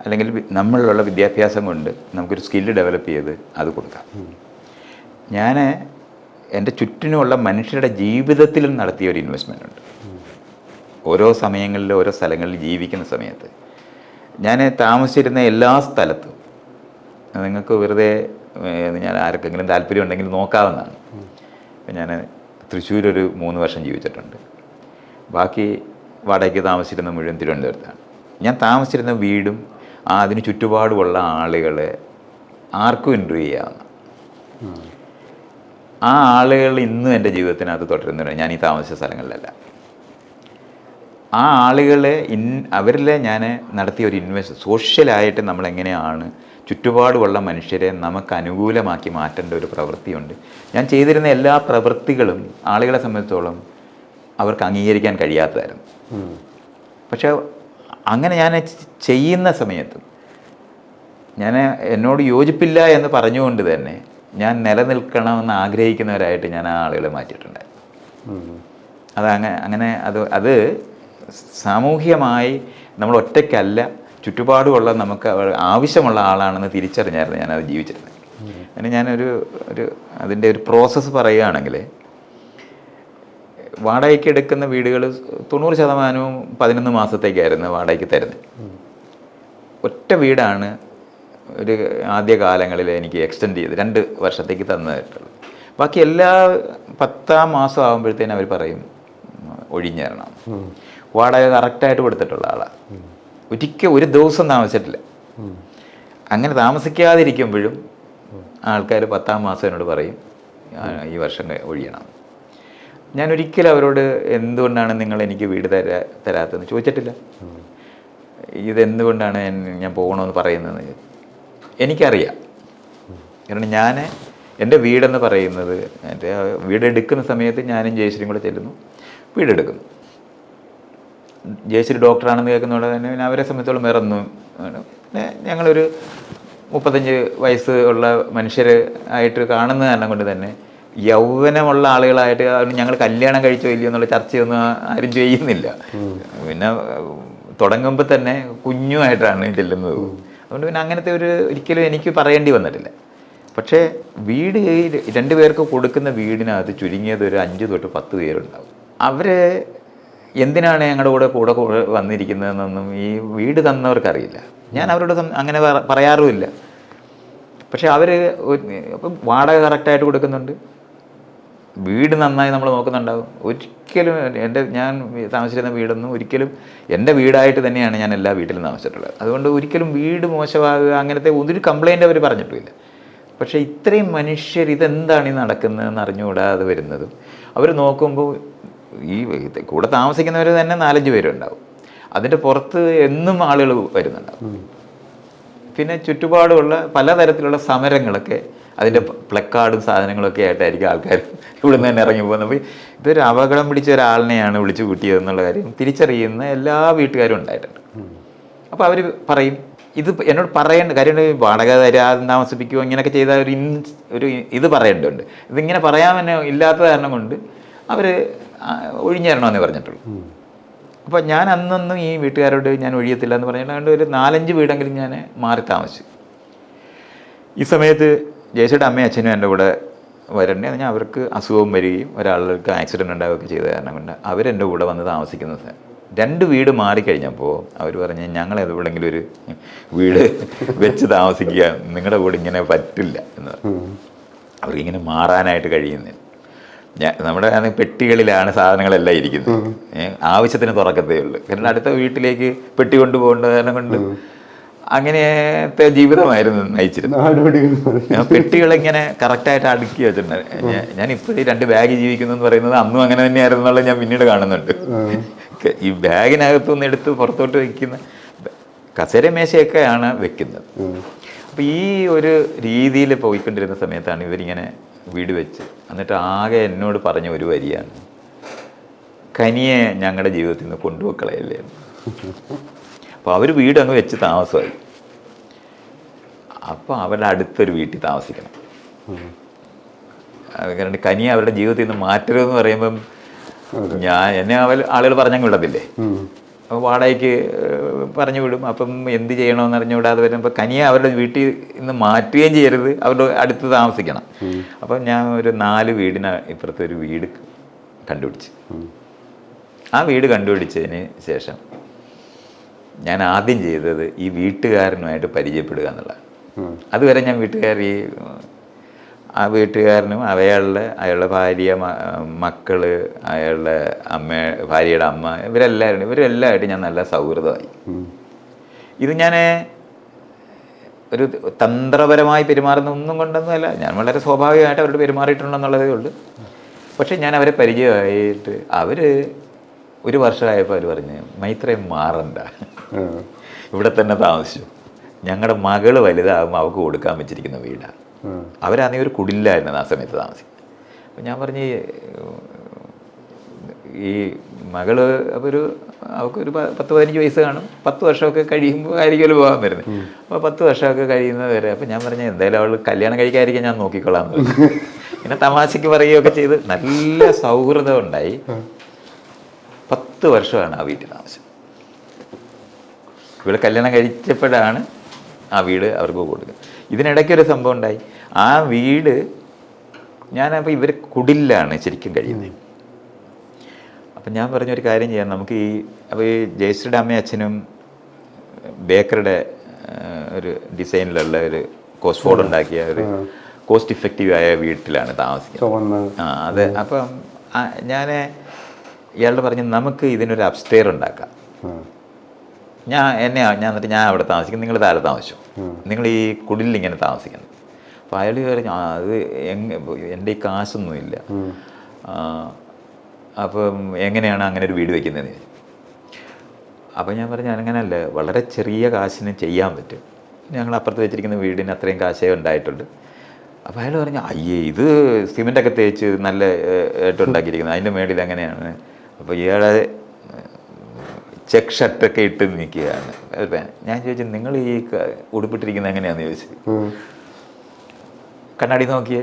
അല്ലെങ്കിൽ നമ്മളിലുള്ള വിദ്യാഭ്യാസം കൊണ്ട് നമുക്കൊരു സ്കില്ല് ഡെവലപ്പ് ചെയ്ത് അത് കൊടുക്കാം. ഞാൻ എൻ്റെ ചുറ്റിനുമുള്ള മനുഷ്യരുടെ ജീവിതത്തിലും നടത്തിയ ഒരു ഇൻവെസ്റ്റ്മെൻ്റ് ഉണ്ട്. ഓരോ സമയങ്ങളിൽ ഓരോ സ്ഥലങ്ങളിൽ ജീവിക്കുന്ന സമയത്ത് ഞാൻ താമസിച്ചിരുന്ന എല്ലാ സ്ഥലത്തും, നിങ്ങൾക്ക് വെറുതെ ഞാൻ ആർക്കെങ്കിലും താല്പര്യം ഉണ്ടെങ്കിൽ നോക്കാവുന്നതാണ്. ഇപ്പം ഞാൻ തൃശ്ശൂരൊരു 3 വർഷം ജീവിച്ചിട്ടുണ്ട്. ബാക്കി വാടകയ്ക്ക് താമസിച്ചിരുന്ന മുഴുവൻ തിരുവനന്തപുരത്താണ്. ഞാൻ താമസിച്ചിരുന്ന വീടും അതിന് ചുറ്റുപാടുമുള്ള ആളുകളെ ആർക്കും ഇൻ്റർവ്യൂ ചെയ്യാവുന്ന ആ ആളുകൾ ഇന്നും എൻ്റെ ജീവിതത്തിനകത്ത് തുടരുന്നുണ്ട്. ഞാൻ ഈ താമസിച്ച സ്ഥലങ്ങളിലല്ല. ആ ആളുകളെ അവരിൽ ഞാൻ നടത്തിയ ഒരു സോഷ്യലായിട്ട് നമ്മളെങ്ങനെയാണ് ചുറ്റുപാടുമുള്ള മനുഷ്യരെ നമുക്ക് അനുകൂലമാക്കി മാറ്റേണ്ട ഒരു പ്രവൃത്തിയുണ്ട്. ഞാൻ ചെയ്തിരുന്ന എല്ലാ പ്രവൃത്തികളും ആളുകളെ സംബന്ധിച്ചോളം അവർക്ക് അംഗീകരിക്കാൻ കഴിയാത്തതായിരുന്നു. പക്ഷേ അങ്ങനെ ഞാൻ ചെയ്യുന്ന സമയത്തും ഞാൻ എന്നോട് യോജിപ്പില്ല എന്ന് പറഞ്ഞുകൊണ്ട് തന്നെ ഞാൻ നിലനിൽക്കണമെന്ന് ആഗ്രഹിക്കുന്നവരായിട്ട് ഞാൻ ആ ആളുകളെ മാറ്റിയിട്ടുണ്ടായിരുന്നു. അങ്ങനെ അത് സാമൂഹ്യമായി നമ്മൾ ഒറ്റയ്ക്കല്ല, ചുറ്റുപാടുമുള്ള നമുക്ക് ആവശ്യമുള്ള ആളാണെന്ന് തിരിച്ചറിഞ്ഞായിരുന്നു ഞാനത് ജീവിച്ചിരുന്നത്. അതിന് ഞാനൊരു അതിൻ്റെ ഒരു പ്രോസസ്സ് പറയുകയാണെങ്കിൽ, വാടകയ്ക്ക് എടുക്കുന്ന വീടുകൾ 90% 11 മാസത്തേക്കായിരുന്നു വാടകയ്ക്ക് തരുന്നത്. ഒറ്റ വീടാണ് ഒരു ആദ്യ കാലങ്ങളിൽ എനിക്ക് എക്സ്റ്റെൻഡ് ചെയ്ത് 2 വർഷത്തേക്ക് തന്നതായിട്ടുള്ളത്. ബാക്കി എല്ലാ 10-ാം മാസം ആകുമ്പോഴത്തേനും അവർ പറയും ഒഴിഞ്ഞേരണം. വാടക കറക്റ്റായിട്ട് കൊടുത്തിട്ടുള്ള ആളാണ്. ഒരിക്കൽ ഒരു ദിവസം താമസിച്ചിട്ടില്ല. അങ്ങനെ താമസിക്കാതിരിക്കുമ്പോഴും ആൾക്കാർ 10-ാം മാസം എന്നോട് പറയും ഈ വർഷം ഒഴിയണം. ഞാൻ ഒരിക്കലും അവരോട് എന്തുകൊണ്ടാണ് നിങ്ങൾ എനിക്ക് വീട് തരാത്തതെന്ന് ചോദിച്ചിട്ടില്ല. ഇതെന്തുകൊണ്ടാണ് ഞാൻ പോകണമെന്ന് പറയുന്നത് എനിക്കറിയാം. കാരണം ഞാൻ എൻ്റെ വീടെന്ന് പറയുന്നത്, എൻ്റെ വീടെടുക്കുന്ന സമയത്ത് ഞാനും ജയശ്രീയും കൂടെ ചെല്ലുന്നു, വീടെടുക്കുന്നു. ജയശ്രീ ഡോക്ടറാണെന്ന് കേൾക്കുന്നതുകൊണ്ട് തന്നെ പിന്നെ അവരെ സംബന്ധിച്ചോളം വേറെ ഒന്നും. പിന്നെ ഞങ്ങളൊരു 35 വയസ്സ് ഉള്ള മനുഷ്യർ ആയിട്ട് കാണുന്ന കാരണം കൊണ്ട് തന്നെ യൗവനമുള്ള ആളുകളായിട്ട് ഞങ്ങൾ കല്യാണം കഴിച്ചോ ഇല്ലയോ എന്നുള്ള ചർച്ചയൊന്നും ആരും ചെയ്യുന്നില്ല. പിന്നെ തുടങ്ങുമ്പോൾ തന്നെ കുഞ്ഞുമായിട്ടാണ് ചെല്ലുന്നത്. അതുകൊണ്ട് പിന്നെ അങ്ങനത്തെ ഒരിക്കലും എനിക്ക് പറയേണ്ടി വന്നിട്ടില്ല. പക്ഷേ വീട് 2 പേർക്ക് കൊടുക്കുന്ന വീടിനകത്ത് ചുരുങ്ങിയത് ഒരു 5 തൊട്ട് 10 പേരുണ്ടാവും. അവർ എന്തിനാണ് ഞങ്ങളുടെ കൂടെ വന്നിരിക്കുന്നതെന്നൊന്നും ഈ വീട് തന്നവർക്കറിയില്ല. ഞാൻ അവരോട് അങ്ങനെ പറയാറുമില്ല. പക്ഷെ അവർ അപ്പം വാടക കറക്റ്റായിട്ട് കൊടുക്കുന്നുണ്ട്, വീട് നന്നായി നമ്മൾ നോക്കുന്നുണ്ടാവും. ഒരിക്കലും ഞാൻ താമസിച്ചിരുന്ന വീടൊന്നും ഒരിക്കലും എൻ്റെ വീടായിട്ട് തന്നെയാണ് ഞാൻ എല്ലാ വീട്ടിലും താമസിച്ചിട്ടുള്ളത്. അതുകൊണ്ട് ഒരിക്കലും വീട് മോശമാകുക അങ്ങനത്തെ ഒരു കംപ്ലൈൻറ്റ് അവർ പറഞ്ഞിട്ടുമില്ല. പക്ഷേ ഇത്രയും മനുഷ്യർ ഇതെന്താണ് ഈ നടക്കുന്നതെന്ന് അറിഞ്ഞുകൂടാതെ വരുന്നതും അവർ നോക്കുമ്പോൾ ഈ കൂടെ താമസിക്കുന്നവർ തന്നെ 4-5 പേരുണ്ടാവും. അതിൻ്റെ പുറത്ത് എന്നും ആളുകൾ വരുന്നുണ്ടാവും. പിന്നെ ചുറ്റുപാടുമുള്ള പലതരത്തിലുള്ള സമരങ്ങളൊക്കെ അതിൻ്റെ പ്ലക്കാർഡും സാധനങ്ങളൊക്കെ ആയിട്ടായിരിക്കും ആൾക്കാർ ഇവിടെ നിന്ന് തന്നെ ഇറങ്ങി പോകുന്നത്. അപ്പോൾ ഇതൊരു അപകടം പിടിച്ച ഒരാളിനെയാണ് വിളിച്ചു കൂട്ടിയതെന്നുള്ള കാര്യം തിരിച്ചറിയുന്ന എല്ലാ വീട്ടുകാരും ഉണ്ടായിട്ടുണ്ട്. അപ്പോൾ അവർ പറയും, ഇത് എന്നോട് പറയേണ്ട കാര്യം, വാടക തരാതെ താമസിപ്പിക്കുമോ ഇങ്ങനെയൊക്കെ ചെയ്ത ഒരു ഇത് പറയേണ്ടതുണ്ട്. ഇതിങ്ങനെ പറയാമെന്നെ ഇല്ലാത്ത കാരണം കൊണ്ട് അവർ ഒഴിഞ്ഞേരണമെന്നേ പറഞ്ഞിട്ടുള്ളൂ. അപ്പോൾ ഞാൻ അന്നൊന്നും ഈ വീട്ടുകാരോട് ഞാൻ ഒഴിയത്തില്ല എന്ന് പറഞ്ഞിട്ട് അതുകൊണ്ട് ഒരു 4-5 വീടെങ്കിലും ഞാൻ മാറി താമസിച്ചു. ഈ സമയത്ത് ജയശ്രീയുടെ അമ്മയും അച്ഛനും എൻ്റെ കൂടെ വരണ്ടേ, ഞാൻ അവർക്ക് അസുഖവും വരികയും ഒരാൾക്ക് ആക്സിഡൻറ്റ് ഉണ്ടാവുകയൊക്കെ ചെയ്ത കാരണം കൊണ്ട് അവരെൻ്റെ കൂടെ വന്ന് താമസിക്കുന്നത്. 2 വീട് മാറിക്കഴിഞ്ഞപ്പോൾ അവർ പറഞ്ഞ് ഞങ്ങൾ എവിടെയെങ്കിലും ഒരു വീട് വെച്ച് താമസിക്കുക, നിങ്ങളുടെ കൂടെ ഇങ്ങനെ പറ്റില്ല എന്ന് പറഞ്ഞു. അവർക്കിങ്ങനെ മാറാനായിട്ട് കഴിയുന്നില്ല. നമ്മുടെ പെട്ടികളിലാണ് സാധനങ്ങളെല്ലാം ഇരിക്കുന്നത്. ആവശ്യത്തിന് തുറക്കത്തേ ഉള്ളൂ. കാരണം അടുത്ത വീട്ടിലേക്ക് പെട്ടി കൊണ്ടുപോകേണ്ട കാരണം കൊണ്ട് അങ്ങനത്തെ ജീവിതമായിരുന്നു നയിച്ചിരുന്നത്. പെട്ടികളിങ്ങനെ കറക്റ്റായിട്ട് അടുക്കി വെച്ചിട്ടുണ്ട്. ഞാൻ ഇപ്പോഴും 2 ബാഗ് ജീവിക്കുന്നു എന്ന് പറയുന്നത് അന്നും അങ്ങനെ തന്നെയായിരുന്നു എന്നുള്ളത് ഞാൻ പിന്നീട് കാണുന്നുണ്ട്. ഈ ബാഗിനകത്തുനിന്ന് എടുത്ത് പുറത്തോട്ട് വയ്ക്കുന്ന കസേര മേശയൊക്കെയാണ് വെക്കുന്നത്. അപ്പോൾ ഈ ഒരു രീതിയിൽ പോയിക്കൊണ്ടിരുന്ന സമയത്താണ് ഇവരിങ്ങനെ വീട് വെച്ച് എന്നിട്ട് ആകെ എന്നോട് പറഞ്ഞ ഒരു വരിയാണ്, കനിയെ ഞങ്ങളുടെ ജീവിതത്തിൽ നിന്ന് കൊണ്ടുപോക്കളയല്ലേ. അപ്പോൾ അവർ വീട് അങ്ങ് വെച്ച് താമസമായി. അപ്പോൾ അവരുടെ അടുത്തൊരു വീട്ടിൽ താമസിക്കണം. കാരണം കനിയെ അവരുടെ ജീവിതത്തിൽ നിന്ന് മാറ്റരുതെന്ന് പറയുമ്പം എന്നെ ആളുകൾ പറഞ്ഞങ്ങ് വിടത്തില്ലേ. അപ്പോൾ വാടകയ്ക്ക് പറഞ്ഞു വിടും. അപ്പം എന്ത് ചെയ്യണമെന്ന് അറിഞ്ഞുവിടാതെ വരുമ്പോൾ കനിയെ അവരുടെ വീട്ടിൽ നിന്ന് മാറ്റുകയും ചെയ്യരുത്, അവരുടെ അടുത്ത് താമസിക്കണം. അപ്പം ഞാൻ ഒരു 4 വീടിന് ഇപ്പുറത്തെ ഒരു വീട് കണ്ടുപിടിച്ച്. ആ വീട് കണ്ടുപിടിച്ചതിന് ശേഷം ഞാൻ ആദ്യം ചെയ്തത് ഈ വീട്ടുകാരനുമായിട്ട് പരിചയപ്പെടുക എന്നുള്ളതാണ്. അതുവരെ ഞാൻ ആ വീട്ടുകാരനും അയാളുടെ ഭാര്യ, മക്കള്, അയാളുടെ ഭാര്യയുടെ അമ്മ, ഇവരെല്ലാവരും ഞാൻ നല്ല സൗഹൃദമായി. ഇത് ഞാൻ ഒരു തന്ത്രപരമായി പെരുമാറുന്ന ഒന്നും കൊണ്ടൊന്നുമല്ല, ഞാൻ വളരെ സ്വാഭാവികമായിട്ട് അവരോട് പെരുമാറിയിട്ടുണ്ടെന്നുള്ളതേ ഉള്ളൂ. പക്ഷെ ഞാൻ അവരെ പരിചയമായിട്ട് ഒരു വർഷമായപ്പോൾ അവർ പറഞ്ഞ് മൈത്രേയം മാറണ്ട, ഇവിടെ തന്നെ താമസിച്ചു, ഞങ്ങളുടെ മകള് വലുതാകുമ്പോൾ അവൾക്ക് കൊടുക്കാൻ വെച്ചിരിക്കുന്ന വീടാണ്. അവരാണെങ്കിൽ ഒരു കുടിലായിരുന്നു ആ സമയത്ത് താമസിക്കുന്നത്. അപ്പം ഞാൻ പറഞ്ഞ് ഈ മകള് അവൾക്കൊരു 10-15 വയസ്സ് കാണും, 10 വർഷമൊക്കെ കഴിയുമ്പോൾ ആയിരിക്കുമല്ലോ പോകാൻ വരുന്നത്. അപ്പോൾ 10 വർഷമൊക്കെ കഴിയുന്നത് വരെ അപ്പം ഞാൻ പറഞ്ഞ എന്തായാലും അവൾ കല്യാണം കഴിക്കാതിരിക്കാൻ ഞാൻ നോക്കിക്കൊള്ളാം എന്ന് പറഞ്ഞു. പിന്നെ തമാശയ്ക്ക് പറയുകയൊക്കെ ചെയ്ത് നല്ല സൗഹൃദം ഉണ്ടായി. 10 വർഷമാണ് ആ വീട്ടിൽ താമസം. ഇവിടെ കല്യാണം കഴിച്ചപ്പോഴാണ് ആ വീട് അവർക്ക് കൊടുക്കുക. ഇതിനിടയ്ക്കൊരു സംഭവം ഉണ്ടായി. ആ വീട് ഞാനപ്പോൾ ഇവർ കുടിലാണ് ശരിക്കും കഴിയുന്നത്. അപ്പം ഞാൻ പറഞ്ഞൊരു കാര്യം ചെയ്യാം, നമുക്ക് അപ്പോൾ ഈ ജയശ്രീയുടെ അമ്മയും അച്ഛനും ബേക്കറുടെ ഒരു ഡിസൈനിലുള്ള ഒരു കോസ്ഫോർഡ് ഉണ്ടാക്കിയ ഒരു കോസ്റ്റ് ഇഫക്റ്റീവായ വീട്ടിലാണ് താമസിക്കുന്നത്. അതെ. അപ്പം ഞാൻ ഇയാളോട് പറഞ്ഞു നമുക്ക് ഇതിനൊരു അപ്സ്റ്റെയർ ഉണ്ടാക്കാം. എന്നിട്ട് ഞാൻ അവിടെ താമസിക്കും, നിങ്ങൾ താഴെ താമസിച്ചു, നിങ്ങൾ ഈ കുടിലിൽ ഇങ്ങനെ താമസിക്കണം. അപ്പോൾ അയാൾ പറഞ്ഞു അത് എൻ്റെ ഈ കാശൊന്നുമില്ല, അപ്പം എങ്ങനെയാണ് അങ്ങനെ ഒരു വീട് വയ്ക്കുന്നതെന്ന് ചോദിച്ചു. അപ്പോൾ ഞാൻ പറഞ്ഞു അങ്ങനെയല്ല, വളരെ ചെറിയ കാശിന് ചെയ്യാൻ പറ്റും, ഞങ്ങൾ അപ്പുറത്ത് വെച്ചിരിക്കുന്ന വീടിന് അത്രയും കാശേ ഉണ്ടായിട്ടുണ്ട്. അപ്പോൾ അയാൾ പറഞ്ഞു അയ്യേ ഇത് സിമെൻ്റൊക്കെ തേച്ച് നല്ല ആയിട്ടുണ്ടാക്കിയിരിക്കുന്നത്, അതിൻ്റെ മേളിൽ എങ്ങനെയാണ്. അപ്പോൾ ഇയാളെ ചെക്ക് ഷർട്ടൊക്കെ ഇട്ട് നിൽക്കുകയാണ്. ഞാൻ ചോദിച്ചു നിങ്ങൾ ഈ ഉടുപ്പിട്ടിരിക്കുന്നത് എങ്ങനെയാണെന്ന് ചോദിച്ചു. കണ്ണാടി നോക്കിയേ,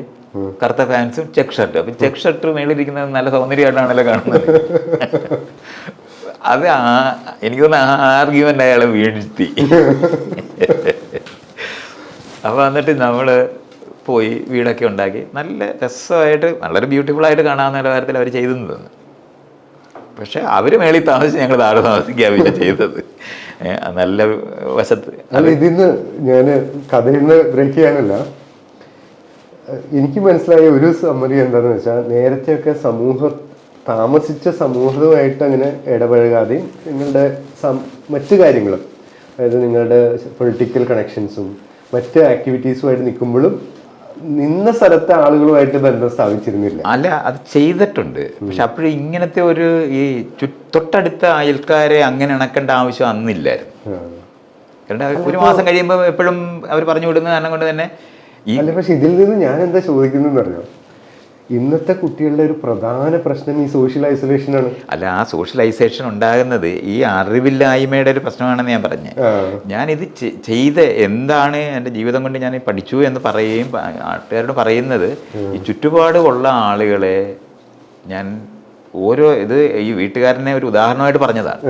കറുത്ത പാൻസും ചെക്ക് ഷർട്ട്. അപ്പം ചെക്ക് ഷർട്ട് മേളിലിരിക്കുന്നത് നല്ല സൗന്ദര്യമായിട്ടാണല്ലോ കാണുന്നത്. അത് എനിക്ക് തോന്നുന്നു ആർഗ്യുമെൻ്റ് അയാളെ വീഴ്ത്തി. അപ്പോൾ എന്നിട്ട് നമ്മൾ പോയി വീടൊക്കെ ഉണ്ടാക്കി നല്ല രസമായിട്ട് വളരെ ബ്യൂട്ടിഫുള്ളായിട്ട് കാണാവുന്ന നിലവാരത്തിൽ അവർ ചെയ്തു തന്നു. പക്ഷെ അവർ മേളിൽ താമസിച്ച് ഞങ്ങൾ താഴെ താമസിക്കുകയാണ് ചെയ്തത്. നല്ല വശത്ത് അല്ല, ഇതിന്ന് ഞാൻ കഥയിൽ നിന്ന് ബ്രേക്ക് ചെയ്യാനല്ല, എനിക്ക് മനസ്സിലായ ഒരു സമ്മതി എന്താണെന്ന് വെച്ചാൽ നേരത്തെയൊക്കെ താമസിച്ച സമൂഹവുമായിട്ട് അങ്ങനെ ഇടപഴകാതെയും നിങ്ങളുടെ മറ്റു കാര്യങ്ങളും, അതായത് നിങ്ങളുടെ പൊളിറ്റിക്കൽ കണക്ഷൻസും മറ്റ് ആക്ടിവിറ്റീസുമായിട്ട് നിൽക്കുമ്പോഴും നിന്ന സ്ഥലത്തെ ആളുകളുമായിട്ട് ബന്ധം സ്ഥാപിച്ചിരുന്നില്ല. അല്ല, അത് ചെയ്തിട്ടുണ്ട്. പക്ഷെ അപ്പോഴും ഇങ്ങനത്തെ ഒരു ഈ തൊട്ടടുത്ത അയൽക്കാരെ അങ്ങനെ ഇണക്കേണ്ട ആവശ്യം അന്നില്ലായിരുന്നു. കാരണം 1 മാസം കഴിയുമ്പോൾ എപ്പോഴും അവർ പറഞ്ഞു വിടുന്ന കാരണം കൊണ്ട് തന്നെ അല്ല. പക്ഷെ ഇതിൽ നിന്ന് ഞാൻ എന്താ ചോദിക്കുന്നതെന്ന് അറിയാം, ഇന്നത്തെ കുട്ടികളുടെ ഒരു പ്രധാന പ്രശ്നം ഈ സോഷ്യൽ ഐസൊലേഷനാണ്. അല്ല, ആ സോഷ്യൽ ഐസൊലേഷൻ ഉണ്ടാകുന്നത് ഈ അറിവില്ലായ്മയുടെ ഒരു പ്രശ്നമാണെന്ന് ഞാൻ പറഞ്ഞത്. ഞാനിത് ചെയ്ത് എന്താണ് എൻ്റെ ജീവിതം കൊണ്ട് ഞാൻ പഠിച്ചു എന്ന് പറയുകയും നാട്ടുകാരോട് പറയുന്നത്, ഈ ചുറ്റുപാടുമുള്ള ആളുകളെ ഞാൻ ഈ വീട്ടുകാരനെ ഒരു ഉദാഹരണമായിട്ട് പറഞ്ഞതാണ്.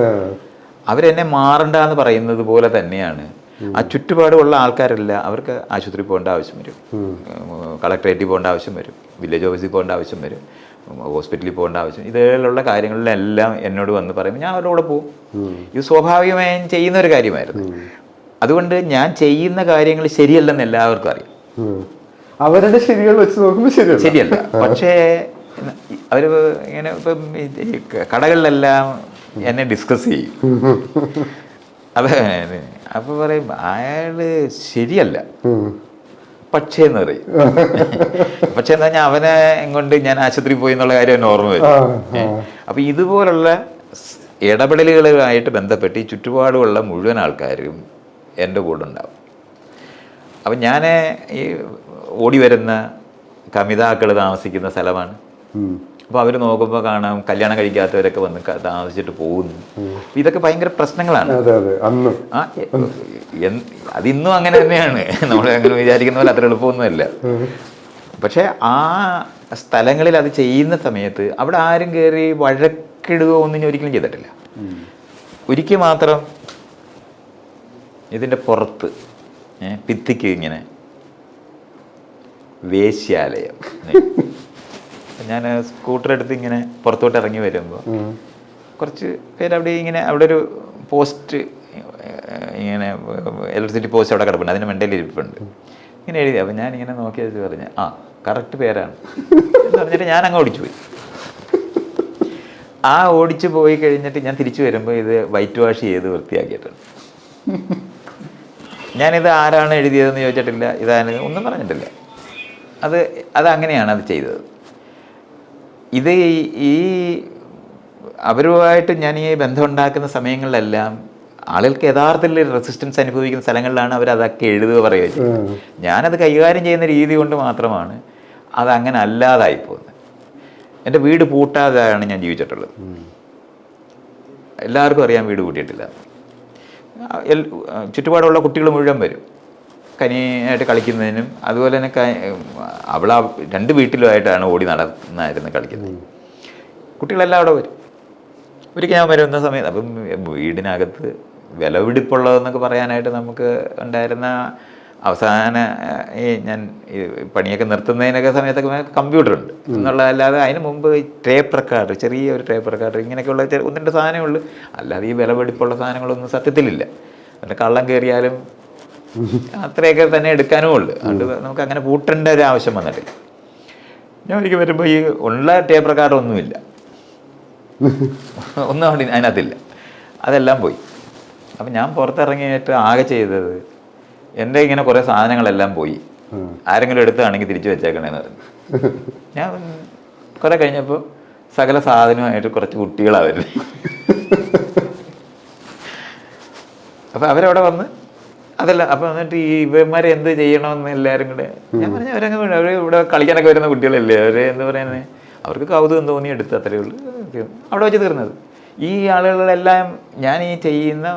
അവരെന്നെ മാറണ്ട എന്ന് പറയുന്നത് പോലെ തന്നെയാണ് ആ ചുറ്റുപാടുമുള്ള ആൾക്കാരെല്ലാം. അവർക്ക് ആശുപത്രിയിൽ പോകേണ്ട ആവശ്യം വരും, കളക്ടറേറ്റിൽ പോകേണ്ട ആവശ്യം വരും, വില്ലേജ് ഓഫീസിൽ പോകേണ്ട ആവശ്യം വരും, ഹോസ്പിറ്റലിൽ പോകേണ്ട ആവശ്യം, ഇതിലുള്ള കാര്യങ്ങളിലെല്ലാം എന്നോട് വന്ന് പറയുമ്പോൾ ഞാൻ അവരുടെ കൂടെ പോകും. ഇത് സ്വാഭാവികമായും ചെയ്യുന്ന ഒരു കാര്യമായിരുന്നു. അതുകൊണ്ട് ഞാൻ ചെയ്യുന്ന കാര്യങ്ങൾ ശരിയല്ലെന്ന് എല്ലാവർക്കും അറിയാം. അവരുടെ ശരികൾ വെച്ച് നോക്കുമ്പോൾ ശരിയല്ല. പക്ഷേ അവർ ഇങ്ങനെ ഇപ്പം കടകളിലെല്ലാം എന്നെ ഡിസ്കസ് ചെയ്യും. അതെ. അപ്പോൾ പറയും അയാള് ശരിയല്ല പക്ഷേ എന്ന് പറയും. പക്ഷേ എന്താ പറഞ്ഞാൽ അവനെ കൊണ്ട് ഞാൻ ആശുപത്രിയിൽ പോയി എന്നുള്ള കാര്യം എന്നെ ഓർമ്മ വരും. അപ്പോൾ ഇതുപോലുള്ള ഇടപെടലുകളുമായിട്ട് ബന്ധപ്പെട്ട് ഈ ചുറ്റുപാടുമുള്ള മുഴുവൻ ആൾക്കാരും എൻ്റെ കൂടെ ഉണ്ടാവും. അപ്പം ഞാൻ ഈ ഓടി വരുന്ന കമിതാക്കൾ താമസിക്കുന്ന സ്ഥലമാണ്. അപ്പോൾ അവർ നോക്കുമ്പോൾ കാണാം കല്യാണം കഴിക്കാത്തവരൊക്കെ വന്ന് താമസിച്ചിട്ട് പോകുന്നു. ഇതൊക്കെ ഭയങ്കര പ്രശ്നങ്ങളാണ്. ആ അതിന്നും അങ്ങനെ തന്നെയാണ്. നമ്മൾ അങ്ങനെ വിചാരിക്കുന്ന പോലെ അത്ര എളുപ്പമൊന്നുമല്ല. പക്ഷേ ആ സ്ഥലങ്ങളിൽ അത് ചെയ്യുന്ന സമയത്ത് അവിടെ ആരും കയറി വഴക്കിടുകയോ ഒന്നും ഞാൻ ഒരിക്കലും ചെയ്തിട്ടില്ല. ഒരിക്കൽ മാത്രം ഇതിൻ്റെ പുറത്ത് ഭിത്തിക്ക് ഇങ്ങനെ വേശ്യാലയം, ഞാൻ സ്കൂട്ടർ എടുത്ത് ഇങ്ങനെ പുറത്തോട്ട് ഇറങ്ങി വരുമ്പോൾ കുറച്ച് പേര് അവിടെ ഇങ്ങനെ അവിടെ ഒരു പോസ്റ്റ് ഇങ്ങനെ ഇലക്ട്രിസിറ്റി പോസ്റ്റ് അവിടെ കിടപ്പുണ്ട്, അതിന് മണ്ടയിൽ ഇരിപ്പുണ്ട്. ഇങ്ങനെ എഴുതി. അപ്പം ഞാനിങ്ങനെ നോക്കി വെച്ച് പറഞ്ഞ് ആ കറക്റ്റ് പേരാണ് എന്ന് പറഞ്ഞിട്ട് ഞാൻ അങ്ങ് ഓടിച്ചു പോയി. ആ ഓടിച്ചു പോയി കഴിഞ്ഞിട്ട് ഞാൻ തിരിച്ചു വരുമ്പോൾ ഇത് വൈറ്റ് വാഷ് ചെയ്ത് വൃത്തിയാക്കിയിട്ടുണ്ട്. ഞാനിത് ആരാണ് എഴുതിയതെന്ന് ചോദിച്ചിട്ടില്ല, ഇതാണ് ഒന്നും പറഞ്ഞിട്ടില്ല. അതങ്ങനെയാണ് അത് ചെയ്തത്. ഇത് ഈ അവരുമായിട്ട് ഞാൻ ഈ ബന്ധം ഉണ്ടാക്കുന്ന സമയങ്ങളിലെല്ലാം ആളുകൾക്ക് യഥാർത്ഥത്തിൽ റെസിസ്റ്റൻസ് അനുഭവിക്കുന്ന സ്ഥലങ്ങളിലാണ് അവരതൊക്കെ എഴുതുക പറയുക ചെയ്യുന്നത്. ഞാനത് കൈകാര്യം ചെയ്യുന്ന രീതി കൊണ്ട് മാത്രമാണ് അതങ്ങനെ അല്ലാതായി പോകുന്നത്. എൻ്റെ വീട് പൂട്ടാതെയാണ് ഞാൻ ജീവിച്ചിട്ടുള്ളത്. എല്ലാവർക്കും അറിയാം വീട് പൂട്ടിയിട്ടില്ല. ചുറ്റുപാടുള്ള കുട്ടികൾ മുഴുവൻ വരും കനിയായിട്ട് കളിക്കുന്നതിനും. അതുപോലെ തന്നെ അവൾ 2 വീട്ടിലുമായിട്ടാണ് ഓടി നടന്നായിരുന്നു കളിക്കുന്നത്. കുട്ടികളെല്ലാം അവിടെ വരും. ഒരിക്കൽ ഞാൻ വരുന്ന സമയത്ത് അപ്പം വീടിനകത്ത് വിലപിടിപ്പുള്ളതെന്നൊക്കെ പറയാനായിട്ട് നമുക്ക് ഉണ്ടായിരുന്ന അവസാന ഞാൻ പണിയൊക്കെ നിർത്തുന്നതിനൊക്കെ സമയത്തൊക്കെ കമ്പ്യൂട്ടറുണ്ട് എന്നുള്ളതല്ലാതെ അതിന് മുമ്പ് ടേപ്പ് റെക്കോർഡർ, ചെറിയൊരു ടേപ്പ് റെക്കോർഡർ, ഇങ്ങനെയൊക്കെയുള്ള 1-2 സാധനമേ ഉള്ളൂ. അല്ലാതെ ഈ വിലപിടിപ്പുള്ള സാധനങ്ങളൊന്നും സത്യത്തിലില്ല. അതിൻ്റെ കള്ളം കയറിയാലും അത്രയൊക്കെ തന്നെ എടുക്കാനും ഉള്ളു. അതുകൊണ്ട് നമുക്ക് അങ്ങനെ പൂട്ടേണ്ട ഒരു ആവശ്യം വന്നിട്ടില്ല. ഞാൻ ഒരിക്കൽ വരുമ്പോൾ ഈ ഉള്ള ടേപ്പ് റെക്കോർഡർ ഒന്നുമില്ല, ഒന്നും അവിടെ അതിനകത്തില്ല, അതെല്ലാം പോയി. അപ്പം ഞാൻ പുറത്തിറങ്ങിയിട്ട് ആകെ ചെയ്തത് എൻ്റെ ഇങ്ങനെ കുറേ സാധനങ്ങളെല്ലാം പോയി, ആരെങ്കിലും എടുത്താണെങ്കിൽ തിരിച്ചു വെച്ചേക്കണേന്ന് പറഞ്ഞു. ഞാൻ കുറെ കഴിഞ്ഞപ്പോൾ സകല സാധനമായിട്ട് കുറച്ച് കുട്ടികളാണ് വരുന്നത്. അപ്പം അവരവിടെ വന്ന് അതല്ല അപ്പം എന്നിട്ട് ഈ ഇവന്മാരെ എന്ത് ചെയ്യണമെന്ന് എല്ലാവരും കൂടെ ഞാൻ പറഞ്ഞു അവർ ഇവിടെ കളിക്കാനൊക്കെ വരുന്ന കുട്ടികളല്ലേ, അവർ എന്താ പറയുന്നത്, അവർക്ക് കൗതുകം തോന്നി എടുത്ത്, അത്രയേ ഉള്ളൂ. അവിടെ വെച്ച് തീർന്നത്. ഈ ആളുകളെല്ലാം ഞാൻ ഈ ചെയ്യുന്ന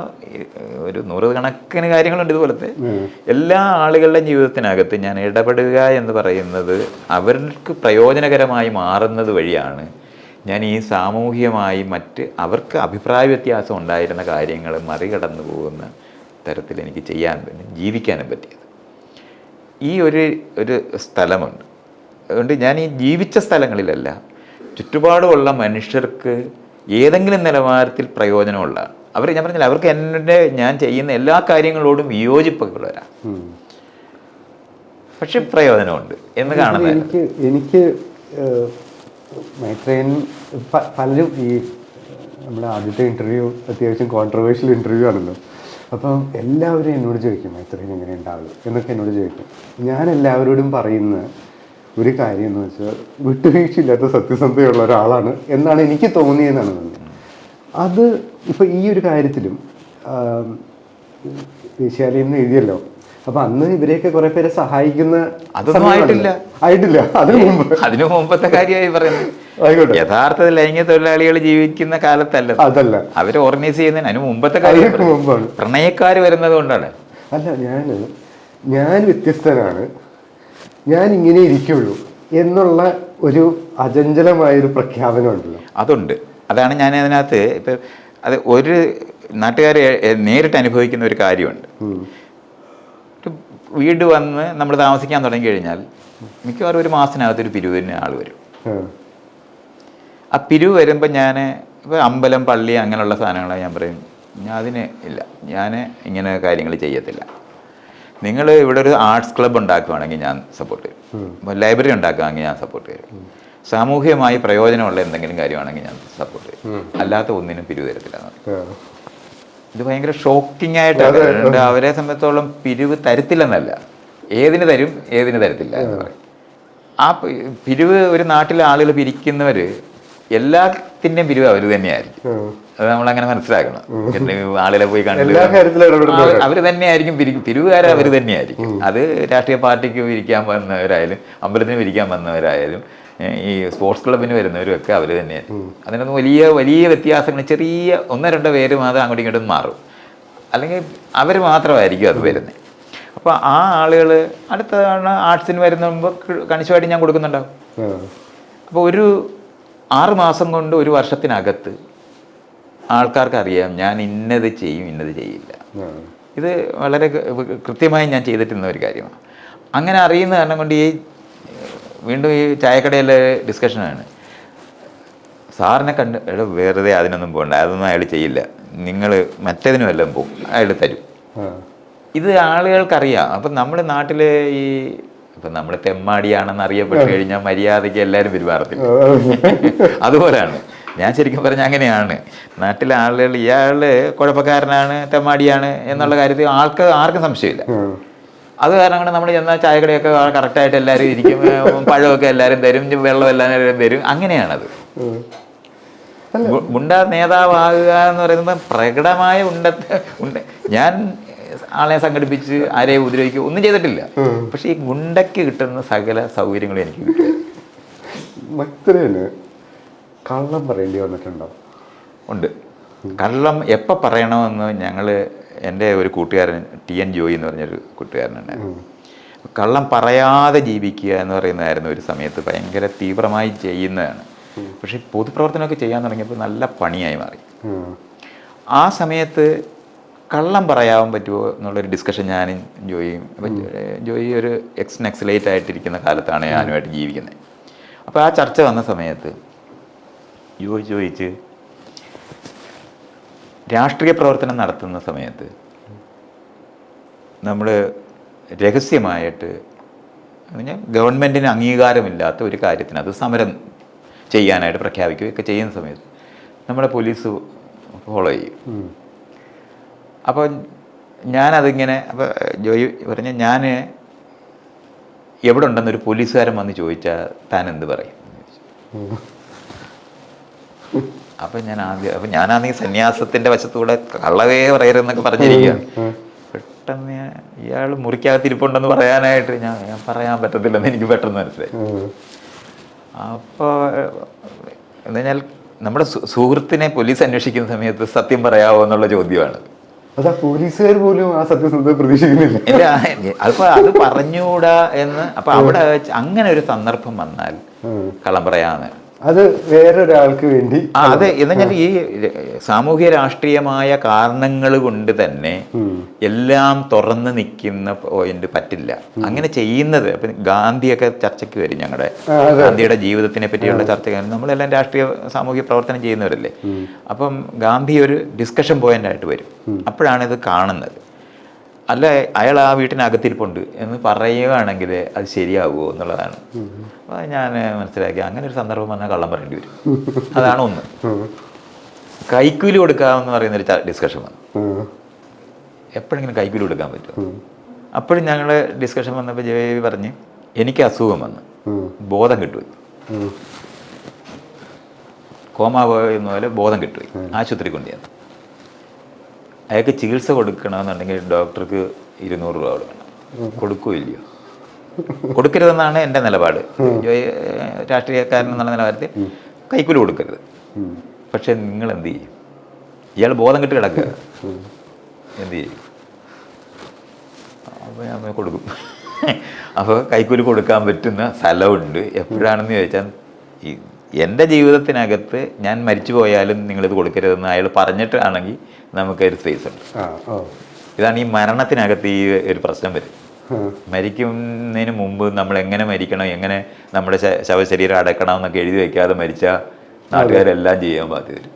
ഒരു 100 കണക്കിന് കാര്യങ്ങളുണ്ട് ഇതുപോലത്തെ. എല്ലാ ആളുകളുടെയും ജീവിതത്തിനകത്ത് ഞാൻ ഇടപെടുക എന്ന് പറയുന്നത് അവർക്ക് പ്രയോജനകരമായി മാറുന്നത് വഴിയാണ് ഞാൻ ഈ സാമൂഹികമായി മറ്റ് അവർക്ക് അഭിപ്രായ വ്യത്യാസം ഉണ്ടായിരുന്ന കാര്യങ്ങൾ മറികടന്നു പോകുന്ന തരത്തിൽ എനിക്ക് ജീവിക്കാനും പറ്റിയത്. ഈ ഒരു സ്ഥലമുണ്ട്. അതുകൊണ്ട് ഞാൻ ഈ ജീവിച്ച സ്ഥലങ്ങളിലല്ല, ചുറ്റുപാടുമുള്ള മനുഷ്യർക്ക് ഏതെങ്കിലും നിലവാരത്തിൽ പ്രയോജനമുള്ള ഞാൻ പറഞ്ഞില്ല, അവർക്ക് ഞാൻ ചെയ്യുന്ന എല്ലാ കാര്യങ്ങളോടും വിയോജിപ്പൊക്കെ ഉള്ളവരാണ്, പക്ഷെ പ്രയോജനമുണ്ട് എന്ന് കാണുന്നത്. എനിക്ക് മൈത്രേയൻ പലരും ഈ നമ്മുടെ ആദ്യത്തെ ഇൻ്റർവ്യൂ അത്യാവശ്യം കോൺട്രവേഴ്ഷ്യൽ ഇൻ്റർവ്യൂ ആണല്ലോ. അപ്പം മൈത്രേയൻ എന്നോട് ചോദിക്കും മൈത്രേയൻ എങ്ങനെ ഉണ്ടാവുക എന്നൊക്കെ എന്നോട് ചോദിക്കും. ഞാൻ എല്ലാവരോടും പറയുന്ന ഒരു കാര്യം എന്ന് വെച്ചാൽ വിട്ടുവീഴ്ചയില്ലാത്ത സത്യസന്ധതയുള്ള ഒരാളാണ് എന്നാണ് എനിക്ക് തോന്നിയതെന്നാണ് തന്നെ. അത് ഇപ്പം ഈ ഒരു കാര്യത്തിലും വേശ്യാലയം എന്ന് എഴുതിയല്ലോ, അപ്പം അന്ന് ഇവരെയൊക്കെ കുറെ പേരെ സഹായിക്കുന്ന അതൊന്നും ആയിട്ടില്ല. അതിനു മുമ്പത്തെ കാര്യമായി പറയുന്നത്. യഥാർത്ഥത്തിൽ ലൈംഗിക തൊഴിലാളികൾ ജീവിക്കുന്ന കാലത്തല്ല, അതല്ല അവരെ ഓർഗനൈസ് ചെയ്യുന്നതിന് അതിന് മുമ്പത്തെ കാര്യം മുമ്പാണ്. പ്രണയക്കാർ വരുന്നത് കൊണ്ടാണ്. അല്ല ഞാൻ വ്യത്യസ്തനാണ്, ഞാൻ ഇങ്ങനെ ഇരിക്കുള്ളൂ എന്നുള്ള ഒരു അചഞ്ചലമായൊരു പ്രഖ്യാപനം ഉണ്ടല്ലോ, അതുണ്ട്. അതാണ് ഞാൻ അതിനകത്ത് ഇപ്പം അത് ഒരു നാട്ടുകാർ നേരിട്ട് അനുഭവിക്കുന്ന ഒരു കാര്യമുണ്ട്. വീട് വന്ന് നമ്മൾ താമസിക്കാൻ തുടങ്ങി കഴിഞ്ഞാൽ മിക്കവാറും ഒരു മാസത്തിനകത്തൊരു പിരിവിന് ആൾ വരും. ആ പിരിവ് വരുമ്പോൾ ഞാൻ ഇപ്പോൾ അമ്പലം, പള്ളി അങ്ങനെയുള്ള സാധനങ്ങളെ ഞാൻ പറയും അതിന് ഇല്ല, ഞാൻ ഇങ്ങനെ കാര്യങ്ങൾ ചെയ്യത്തില്ല. നിങ്ങൾ ഇവിടെ ഒരു ആർട്സ് ക്ലബ്ബ് ഉണ്ടാക്കുകയാണെങ്കിൽ ഞാൻ സപ്പോർട്ട് ചെയ്യും, ലൈബ്രറി ഉണ്ടാക്കുകയാണെങ്കിൽ ഞാൻ സപ്പോർട്ട് ചെയ്യും, സാമൂഹികമായി പ്രയോജനമുള്ള എന്തെങ്കിലും കാര്യമാണെങ്കിൽ ഞാൻ സപ്പോർട്ട് ചെയ്യും, അല്ലാത്ത ഒന്നിനും പിരിവ് തരത്തില്ല. ഇത് ഭയങ്കര ഷോക്കിംഗ് ആയിട്ടാണ്. അവരെ സംബന്ധിച്ചോളം പിരിവ് തരത്തില്ലെന്നല്ല, ഏതിന് തരും ഏതിന് തരത്തില്ല എന്ന് പറയും. ആ പിരിവ് ഒരു നാട്ടിലെ ആളുകൾ പിരിക്കുന്നവർ എല്ലാ എല്ലാത്തിൻ്റെയും പിരിവ് അവർ തന്നെയായിരിക്കും. അത് നമ്മളങ്ങനെ മനസ്സിലാക്കണം. ആളുകളെ പോയി എല്ലാ കാര്യത്തിലും ഇടപെടുന്നത് അവർ തന്നെയായിരിക്കും പിരിവുകാർ അവർ തന്നെയായിരിക്കും. അത് രാഷ്ട്രീയ പാർട്ടിക്ക് പിരിക്കാൻ വന്നവരായാലും അമ്പലത്തിന് പിരിക്കാൻ വന്നവരായാലും ഈ സ്പോർട്സ് ക്ലബിന് വരുന്നവരും ഒക്കെ അവർ തന്നെയായിരിക്കും. അതിനൊന്നും വലിയ വലിയ വ്യത്യാസങ്ങൾ, ചെറിയ ഒന്നോ രണ്ടോ പേര് മാത്രം അങ്ങോട്ടും ഇങ്ങോട്ടും മാറും, അല്ലെങ്കിൽ അവർ മാത്രമായിരിക്കും അത് വരുന്നത്. അപ്പോൾ ആ ആളുകൾ അടുത്ത തവണ ആർട്സിന് വരുമ്പോൾ കണിശമായിട്ട് ഞാൻ കൊടുക്കുന്നുണ്ടാവും. അപ്പോൾ ഒരു 6 മാസം കൊണ്ട് 1 വർഷത്തിനകത്ത് ആൾക്കാർക്ക് അറിയാം ഞാൻ ഇന്നത് ചെയ്യും, ഇന്നത് ചെയ്യില്ല. ഇത് വളരെ കൃത്യമായി ഞാൻ ചെയ്തിട്ടുന്ന ഒരു കാര്യമാണ്. അങ്ങനെ അറിയുന്ന കാരണം കൊണ്ട് വീണ്ടും ഈ ചായക്കടയിലെ ഡിസ്കഷനാണ്. സാറിനെ കണ്ട് വെറുതെ അതിനൊന്നും പോകണ്ട, അതൊന്നും അയാൾ ചെയ്യില്ല, നിങ്ങൾ മറ്റേതിനും എല്ലാം പോകും, അയാൾ തരും. ഇത് ആളുകൾക്കറിയാം. അപ്പം നമ്മുടെ നാട്ടിൽ ഇപ്പം നമ്മൾ തെമ്മാടിയാണെന്ന് അറിയപ്പെട്ട് കഴിഞ്ഞാൽ മര്യാദയ്ക്ക് എല്ലാവരും പെരുമാറത്തില്ല. അതുപോലെയാണ് ഞാൻ ശരിക്കും പറഞ്ഞാൽ അങ്ങനെയാണ്. നാട്ടിലെ ആളുകൾ ഇയാൾ കുഴപ്പക്കാരനാണ്, തെമ്മാടിയാണ് എന്നുള്ള കാര്യത്തിൽ ആർക്കും സംശയമില്ല. അത് കാരണം കൊണ്ട് നമ്മൾ ചെന്നാൽ ചായക്കടയൊക്കെ കറക്റ്റായിട്ട് എല്ലാവരും ഇരിക്കും, പഴമൊക്കെ എല്ലാവരും തരും, വെള്ളം എല്ലാവരും തരും. അങ്ങനെയാണത്. ഗുണ്ട നേതാവാകുക എന്ന് പറയുമ്പോൾ പ്രകടമായ ഞാൻ ആളെ സംഘടിപ്പിച്ച് ആരെയും ഉപദ്രവിക്കുക ഒന്നും ചെയ്തിട്ടില്ല. പക്ഷെ ഈ ഗുണ്ടയ്ക്ക് കിട്ടുന്ന സകല സൗകര്യങ്ങളും എനിക്ക് കിട്ടും. കള്ളം പറയേണ്ടി വന്നിട്ടുണ്ടോ? ഉണ്ട്. കള്ളം എപ്പോൾ പറയണമെന്ന് എൻ്റെ ഒരു കൂട്ടുകാരൻ TN ജോയി എന്ന് പറഞ്ഞൊരു കൂട്ടുകാരനുണ്ടായിരുന്നു. കള്ളം പറയാതെ ജീവിക്കുക എന്ന് പറയുന്നതായിരുന്നു ഒരു സമയത്ത് ഭയങ്കര തീവ്രമായി ചെയ്യുന്നതാണ്. പക്ഷേ പൊതുപ്രവർത്തനമൊക്കെ ചെയ്യാൻ തുടങ്ങിയപ്പോൾ നല്ല പണിയായി മാറി. ആ സമയത്ത് കള്ളം പറയാൻ പറ്റുമോ എന്നുള്ളൊരു ഡിസ്കഷൻ ഞാനും ജോയി ഒരു നക്സലൈറ്റ് ആയിട്ടിരിക്കുന്ന കാലത്താണ് ഞാനുമായിട്ട് ജീവിക്കുന്നത്. അപ്പോൾ ആ ചർച്ച വന്ന സമയത്ത് ചോദിച്ച് രാഷ്ട്രീയ പ്രവർത്തനം നടത്തുന്ന സമയത്ത് നമ്മൾ രഹസ്യമായിട്ട് ഗവൺമെൻറ്റിന് അംഗീകാരമില്ലാത്ത ഒരു കാര്യത്തിന് അത് സമരം ചെയ്യാനായിട്ട് പ്രഖ്യാപിക്കുകയൊക്കെ ചെയ്യുന്ന സമയത്ത് നമ്മുടെ പോലീസ് ഫോളോ ചെയ്യും. അപ്പോൾ ഞാനതിങ്ങനെ അപ്പോൾ ജോയി പറഞ്ഞ ഞാൻ എവിടെ ഉണ്ടെന്നൊരു പോലീസുകാരൻ വന്ന് ചോദിച്ചാൽ താൻ എന്ത് പറയും? അപ്പം ഞാനാണെങ്കിൽ സന്യാസത്തിൻ്റെ വശത്തൂടെ കള്ളവേ പറയരുതെന്നൊക്കെ പറഞ്ഞിരിക്കുകയാണ്. പെട്ടെന്ന് ഇയാൾ മുറിക്കകത്തിരിപ്പുണ്ടെന്ന് പറയാനായിട്ട് ഞാൻ പറയാൻ പറ്റത്തില്ലെന്ന് എനിക്ക് പെട്ടെന്ന് മനസ്സിലായി. അപ്പോൾ എന്ന് പറഞ്ഞാൽ നമ്മുടെ സുഹൃത്തിനെ പോലീസ് അന്വേഷിക്കുന്ന സമയത്ത് സത്യം പറയാമോ എന്നുള്ള ചോദ്യമാണ്. അതാ പോലീസുകാർ പോലും ആ സത്യസന്ധത പ്രതീക്ഷിക്കുന്നില്ല. അതിപ്പോൾ അത് പറഞ്ഞുകൂടാ എന്ന്. അപ്പം അവിടെ അങ്ങനെ ഒരു സന്ദർഭം വന്നാൽ കള്ളം പറയാമെന്ന്. അത് വേറൊരാൾക്ക് വേണ്ടി അതെ. എന്നാൽ ഈ സാമൂഹ്യ രാഷ്ട്രീയമായ കാരണങ്ങൾ കൊണ്ട് തന്നെ എല്ലാം തുറന്ന് നിൽക്കുന്ന പോയിന്റ് പറ്റില്ല. അങ്ങനെ ചെയ്യുന്നത് ഇപ്പം ഗാന്ധിയൊക്കെ ചർച്ചയ്ക്ക് വരും. ഞങ്ങളുടെ ഗാന്ധിയുടെ ജീവിതത്തിനെ പറ്റിയുള്ള ചർച്ച, നമ്മളെല്ലാം രാഷ്ട്രീയ സാമൂഹ്യ പ്രവർത്തനം ചെയ്യുന്നവരല്ലേ. അപ്പം ഗാന്ധി ഒരു ഡിസ്കഷൻ പോയിന്റായിട്ട് വരും. അപ്പോഴാണ് ഇത് കാണുന്നത്. അല്ല അയാൾ ആ വീട്ടിനകത്തിരിപ്പുണ്ട് എന്ന് പറയുകയാണെങ്കിൽ അത് ശരിയാവുമോ എന്നുള്ളതാണ്. അപ്പോൾ ഞാൻ മനസ്സിലാക്കി അങ്ങനെ ഒരു സന്ദർഭം വന്നാൽ കള്ളം പറയേണ്ടി വരും. അതാണ് ഒന്ന്. കൈക്കൂലി കൊടുക്കാമെന്ന് പറയുന്നൊരു ഡിസ്കഷൻ വന്നു. എപ്പോഴെങ്കിലും കൈക്കൂലി കൊടുക്കാൻ പറ്റുമോ? അപ്പോഴും ഞങ്ങൾ ഡിസ്കഷൻ വന്നപ്പോൾ ജയദേവി പറഞ്ഞ് എനിക്ക് അസുഖം വന്ന് ബോധം കിട്ടുപോയി, കോമ പോയെന്ന പോലെ ബോധം കിട്ടുപോയി, ആശുപത്രി കൊണ്ടുവന്നു. അയാൾക്ക് ചികിത്സ കൊടുക്കണമെന്നുണ്ടെങ്കിൽ ഡോക്ടർക്ക് 200 രൂപ കൊടുക്കണം. കൊടുക്കുകയില്ലയോ? കൊടുക്കരുതെന്നാണ് എൻ്റെ നിലപാട്. രാഷ്ട്രീയക്കാരൻ എന്നുള്ള നിലവാരത്തിൽ കൈക്കൂലി കൊടുക്കരുത്. പക്ഷെ നിങ്ങൾ എന്ത് ചെയ്യും? ഇയാൾ ബോധം കെട്ട് കിടക്കുക, എന്ത് ചെയ്യും? അപ്പോൾ ഞാൻ കൊടുക്കും. അപ്പോൾ കൈക്കൂലി കൊടുക്കാൻ പറ്റുന്ന സ്ഥലമുണ്ട്. എപ്പോഴാണെന്ന് ചോദിച്ചാൽ എൻ്റെ ജീവിതത്തിനകത്ത് ഞാൻ മരിച്ചു പോയാലും നിങ്ങളിത് കൊടുക്കരുതെന്ന് അയാൾ പറഞ്ഞിട്ടാണെങ്കിൽ നമുക്കൊരു സ്പേസ് ഉണ്ട്. ഇതാണ് ഈ മരണത്തിനകത്ത് ഈ ഒരു പ്രശ്നം വരും. മരിക്കുന്നതിന് മുമ്പ് നമ്മൾ എങ്ങനെ മരിക്കണം, എങ്ങനെ നമ്മുടെ ശവശരീരം അടക്കണം എന്നൊക്കെ എഴുതി വെക്കാതെ മരിച്ചാൽ നാട്ടുകാരെല്ലാം ചെയ്യാൻ ബാധ്യത വരും.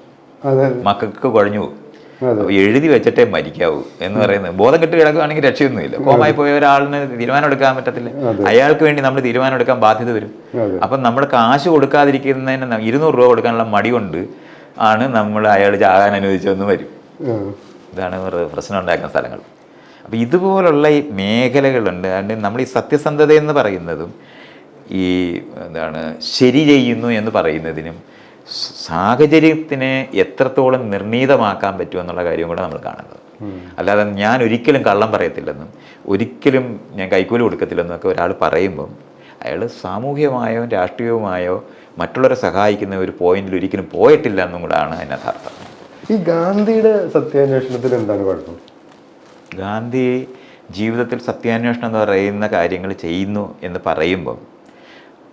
മക്കൾക്ക് കുഴഞ്ഞു പോകും. അപ്പോൾ എഴുതി വെച്ചിട്ടേ മരിക്കാവൂ എന്ന് പറയുന്നത്. ബോധം കെട്ട് കിടക്കുകയാണെങ്കിൽ രക്ഷയൊന്നുമില്ല. കോമായി പോയ ഒരാളിന് തീരുമാനം എടുക്കാൻ പറ്റത്തില്ല. അയാൾക്ക് വേണ്ടി നമ്മൾ തീരുമാനം എടുക്കാൻ ബാധ്യത വരും. അപ്പം നമ്മൾ കാശ് കൊടുക്കാതിരിക്കുന്നതിന് 200 രൂപ കൊടുക്കാനുള്ള മടി കൊണ്ട് ആണ് നമ്മൾ അയാൾ ചാകാൻ അനുവദിച്ചതെന്ന് വരും. ഇതാണ് പ്രശ്നം ഉണ്ടാക്കുന്ന സ്ഥലങ്ങൾ. അപ്പോൾ ഇതുപോലുള്ള ഈ മേഖലകളുണ്ട്. അതുകൊണ്ട് നമ്മൾ ഈ സത്യസന്ധത എന്ന് പറയുന്നതും ഈ ശരി ചെയ്യുന്നു എന്ന് പറയുന്നതിനും സാഹചര്യത്തിനെ എത്രത്തോളം നിർണീതമാക്കാൻ പറ്റുമെന്നുള്ള കാര്യം കൂടെ നമ്മൾ കാണുന്നത്. അല്ലാതെ ഞാൻ ഒരിക്കലും കള്ളം പറയത്തില്ലെന്നും ഒരിക്കലും ഞാൻ കൈക്കൂലി കൊടുക്കത്തില്ലെന്നും ഒക്കെ ഒരാൾ പറയുമ്പം അയാൾ സാമൂഹികമായോ രാഷ്ട്രീയവുമായോ മറ്റുള്ളവരെ സഹായിക്കുന്ന ഒരു പോയിന്റിൽ ഒരിക്കലും പോയിട്ടില്ല എന്നും കൂടാണ് അതിനകത്ത് അർത്ഥം. ഈ ഗാന്ധിയുടെ സത്യാന്വേഷണത്തിൽ എന്താണ് കുഴപ്പം? ഗാന്ധി ജീവിതത്തിൽ സത്യാന്വേഷണം എന്ന് പറയുന്ന കാര്യങ്ങൾ ചെയ്യുന്നു എന്ന് പറയുമ്പം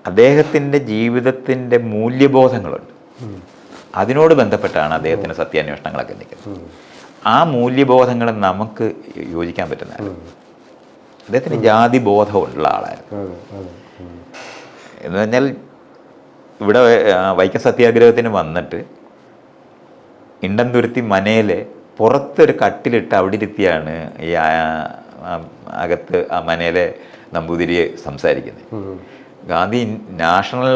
അദ്ദേഹത്തിൻ്റെ ജീവിതത്തിൻ്റെ മൂല്യബോധങ്ങളുണ്ട്. അതിനോട് ബന്ധപ്പെട്ടാണ് അദ്ദേഹത്തിൻ്റെ സത്യാന്വേഷണങ്ങളൊക്കെ നിൽക്കുന്നത്. ആ മൂല്യബോധങ്ങൾ നമുക്ക് യോജിക്കാൻ പറ്റുന്നതല്ല. അദ്ദേഹത്തിന് ജാതി ബോധമുള്ള ആളായിരുന്നു. എന്ന് പറഞ്ഞാൽ ഇവിടെ വൈക്കം സത്യാഗ്രഹത്തിന് വന്നിട്ട് ഇണ്ടംതുരുത്തി മനയിലെ പുറത്തൊരു കട്ടിലിട്ട് അവിടെ ഇരുത്തിയാണ് ഈ അകത്ത് ആ മനയിലെ നമ്പൂതിരിയെ സംസാരിക്കുന്നത്. ഗാന്ധി നാഷണൽ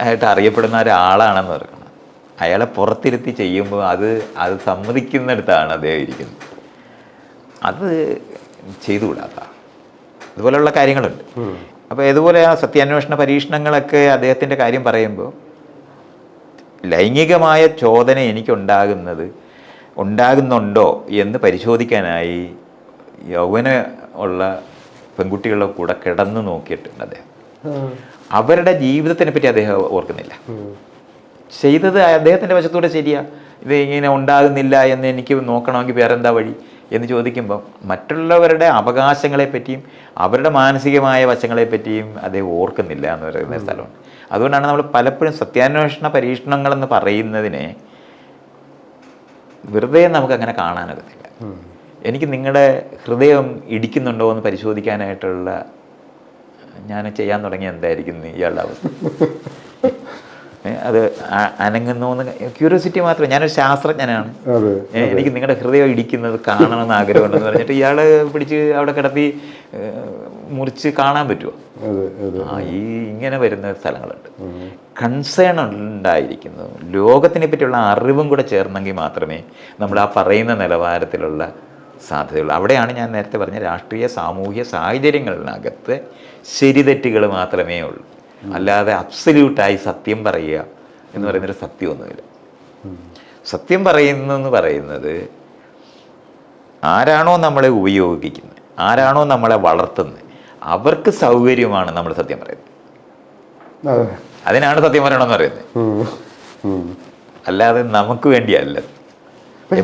ആയിട്ട് അറിയപ്പെടുന്ന ഒരാളാണെന്ന് പറയണം. അയാളെ പുറത്തിരുത്തി ചെയ്യുമ്പോൾ അത് സമ്മതിക്കുന്നിടത്താണ് അദ്ദേഹം ഇരിക്കുന്നത്. അത് ചെയ്തുകൂടാത്ത അതുപോലെയുള്ള കാര്യങ്ങളുണ്ട്. അപ്പോൾ ഇതുപോലെ ആ സത്യാന്വേഷണ പരീക്ഷണങ്ങളൊക്കെ അദ്ദേഹത്തിൻ്റെ കാര്യം പറയുമ്പോൾ ലൈംഗികമായ ചോദന ഉണ്ടാകുന്നുണ്ടോ എന്ന് പരിശോധിക്കാനായി യൗവന ഉള്ള പെൺകുട്ടികളുടെ കൂടെ കിടന്നു നോക്കിയിട്ടുണ്ട് അദ്ദേഹം. അവരുടെ ജീവിതത്തിനെ പറ്റി അദ്ദേഹം ഓർക്കുന്നില്ല. ചെയ്തത് അദ്ദേഹത്തിൻ്റെ വശത്തൂടെ ശരിയാ, ഇത് ഇങ്ങനെ ഉണ്ടാകുന്നില്ല എന്ന് എനിക്ക് നോക്കണമെങ്കിൽ വേറെന്താ വഴി എന്ന് ചോദിക്കുമ്പോൾ മറ്റുള്ളവരുടെ അവകാശങ്ങളെപ്പറ്റിയും അവരുടെ മാനസികമായ വശങ്ങളെപ്പറ്റിയും അദ്ദേഹം ഓർക്കുന്നില്ല എന്ന് പറയുന്ന സ്ഥലമുണ്ട്. അതുകൊണ്ടാണ് നമ്മൾ പലപ്പോഴും സത്യാന്വേഷണ പരീക്ഷണങ്ങളെന്ന് പറയുന്നതിനെ വെറുതെ നമുക്കങ്ങനെ കാണാനൊക്കത്തില്ല. എനിക്ക് നിങ്ങളുടെ ഹൃദയം ഇടിക്കുന്നുണ്ടോ എന്ന് പരിശോധിക്കാനായിട്ടുള്ള ഞാൻ ചെയ്യാൻ തുടങ്ങിയ എന്തായിരിക്കും ഇയാളുടെ അവസ്ഥ? അത് അനങ്ങുന്നോന്ന് ക്യൂരിയോസിറ്റി മാത്രമേ. ഞാനൊരു ശാസ്ത്രജ്ഞനാണ്, എനിക്ക് നിങ്ങളുടെ ഹൃദയം ഇടിക്കുന്നത് കാണണമെന്ന് ആഗ്രഹമുണ്ടെന്ന് പറഞ്ഞിട്ട് ഇയാള് പിടിച്ച് അവിടെ കിടത്തി മുറിച്ച് കാണാൻ പറ്റുമോ? ഈ ഇങ്ങനെ വരുന്ന സ്ഥലങ്ങളുണ്ട്. കൺസേൺ ഉണ്ടായിരിക്കുന്നു. ലോകത്തിനെ പറ്റിയുള്ള അറിവും കൂടെ ചേർന്നെങ്കിൽ മാത്രമേ നമ്മൾ ആ പറയുന്ന നിലവാരത്തിലുള്ള സാധ്യതയുള്ളൂ. അവിടെയാണ് ഞാൻ നേരത്തെ പറഞ്ഞ രാഷ്ട്രീയ സാമൂഹ്യ സാഹചര്യങ്ങളിനകത്ത് ശരിതെറ്റുകൾ മാത്രമേ ഉള്ളൂ. അല്ലാതെ അബ്സല്യൂട്ടായി സത്യം പറയുക എന്ന് പറയുന്നൊരു സത്യമൊന്നുമില്ല. സത്യം പറയുന്നെന്ന് പറയുന്നത് ആരാണോ നമ്മളെ ഉപയോഗിക്കുന്നത്, ആരാണോ നമ്മളെ വളർത്തുന്നത്, അവർക്ക് സൗകര്യമാണ് നമ്മൾ സത്യം പറയുന്നത്. അതിനാണ് സത്യം പറയണമെന്ന് പറയുന്നത്, അല്ലാതെ നമുക്ക് വേണ്ടിയല്ല. പക്ഷെ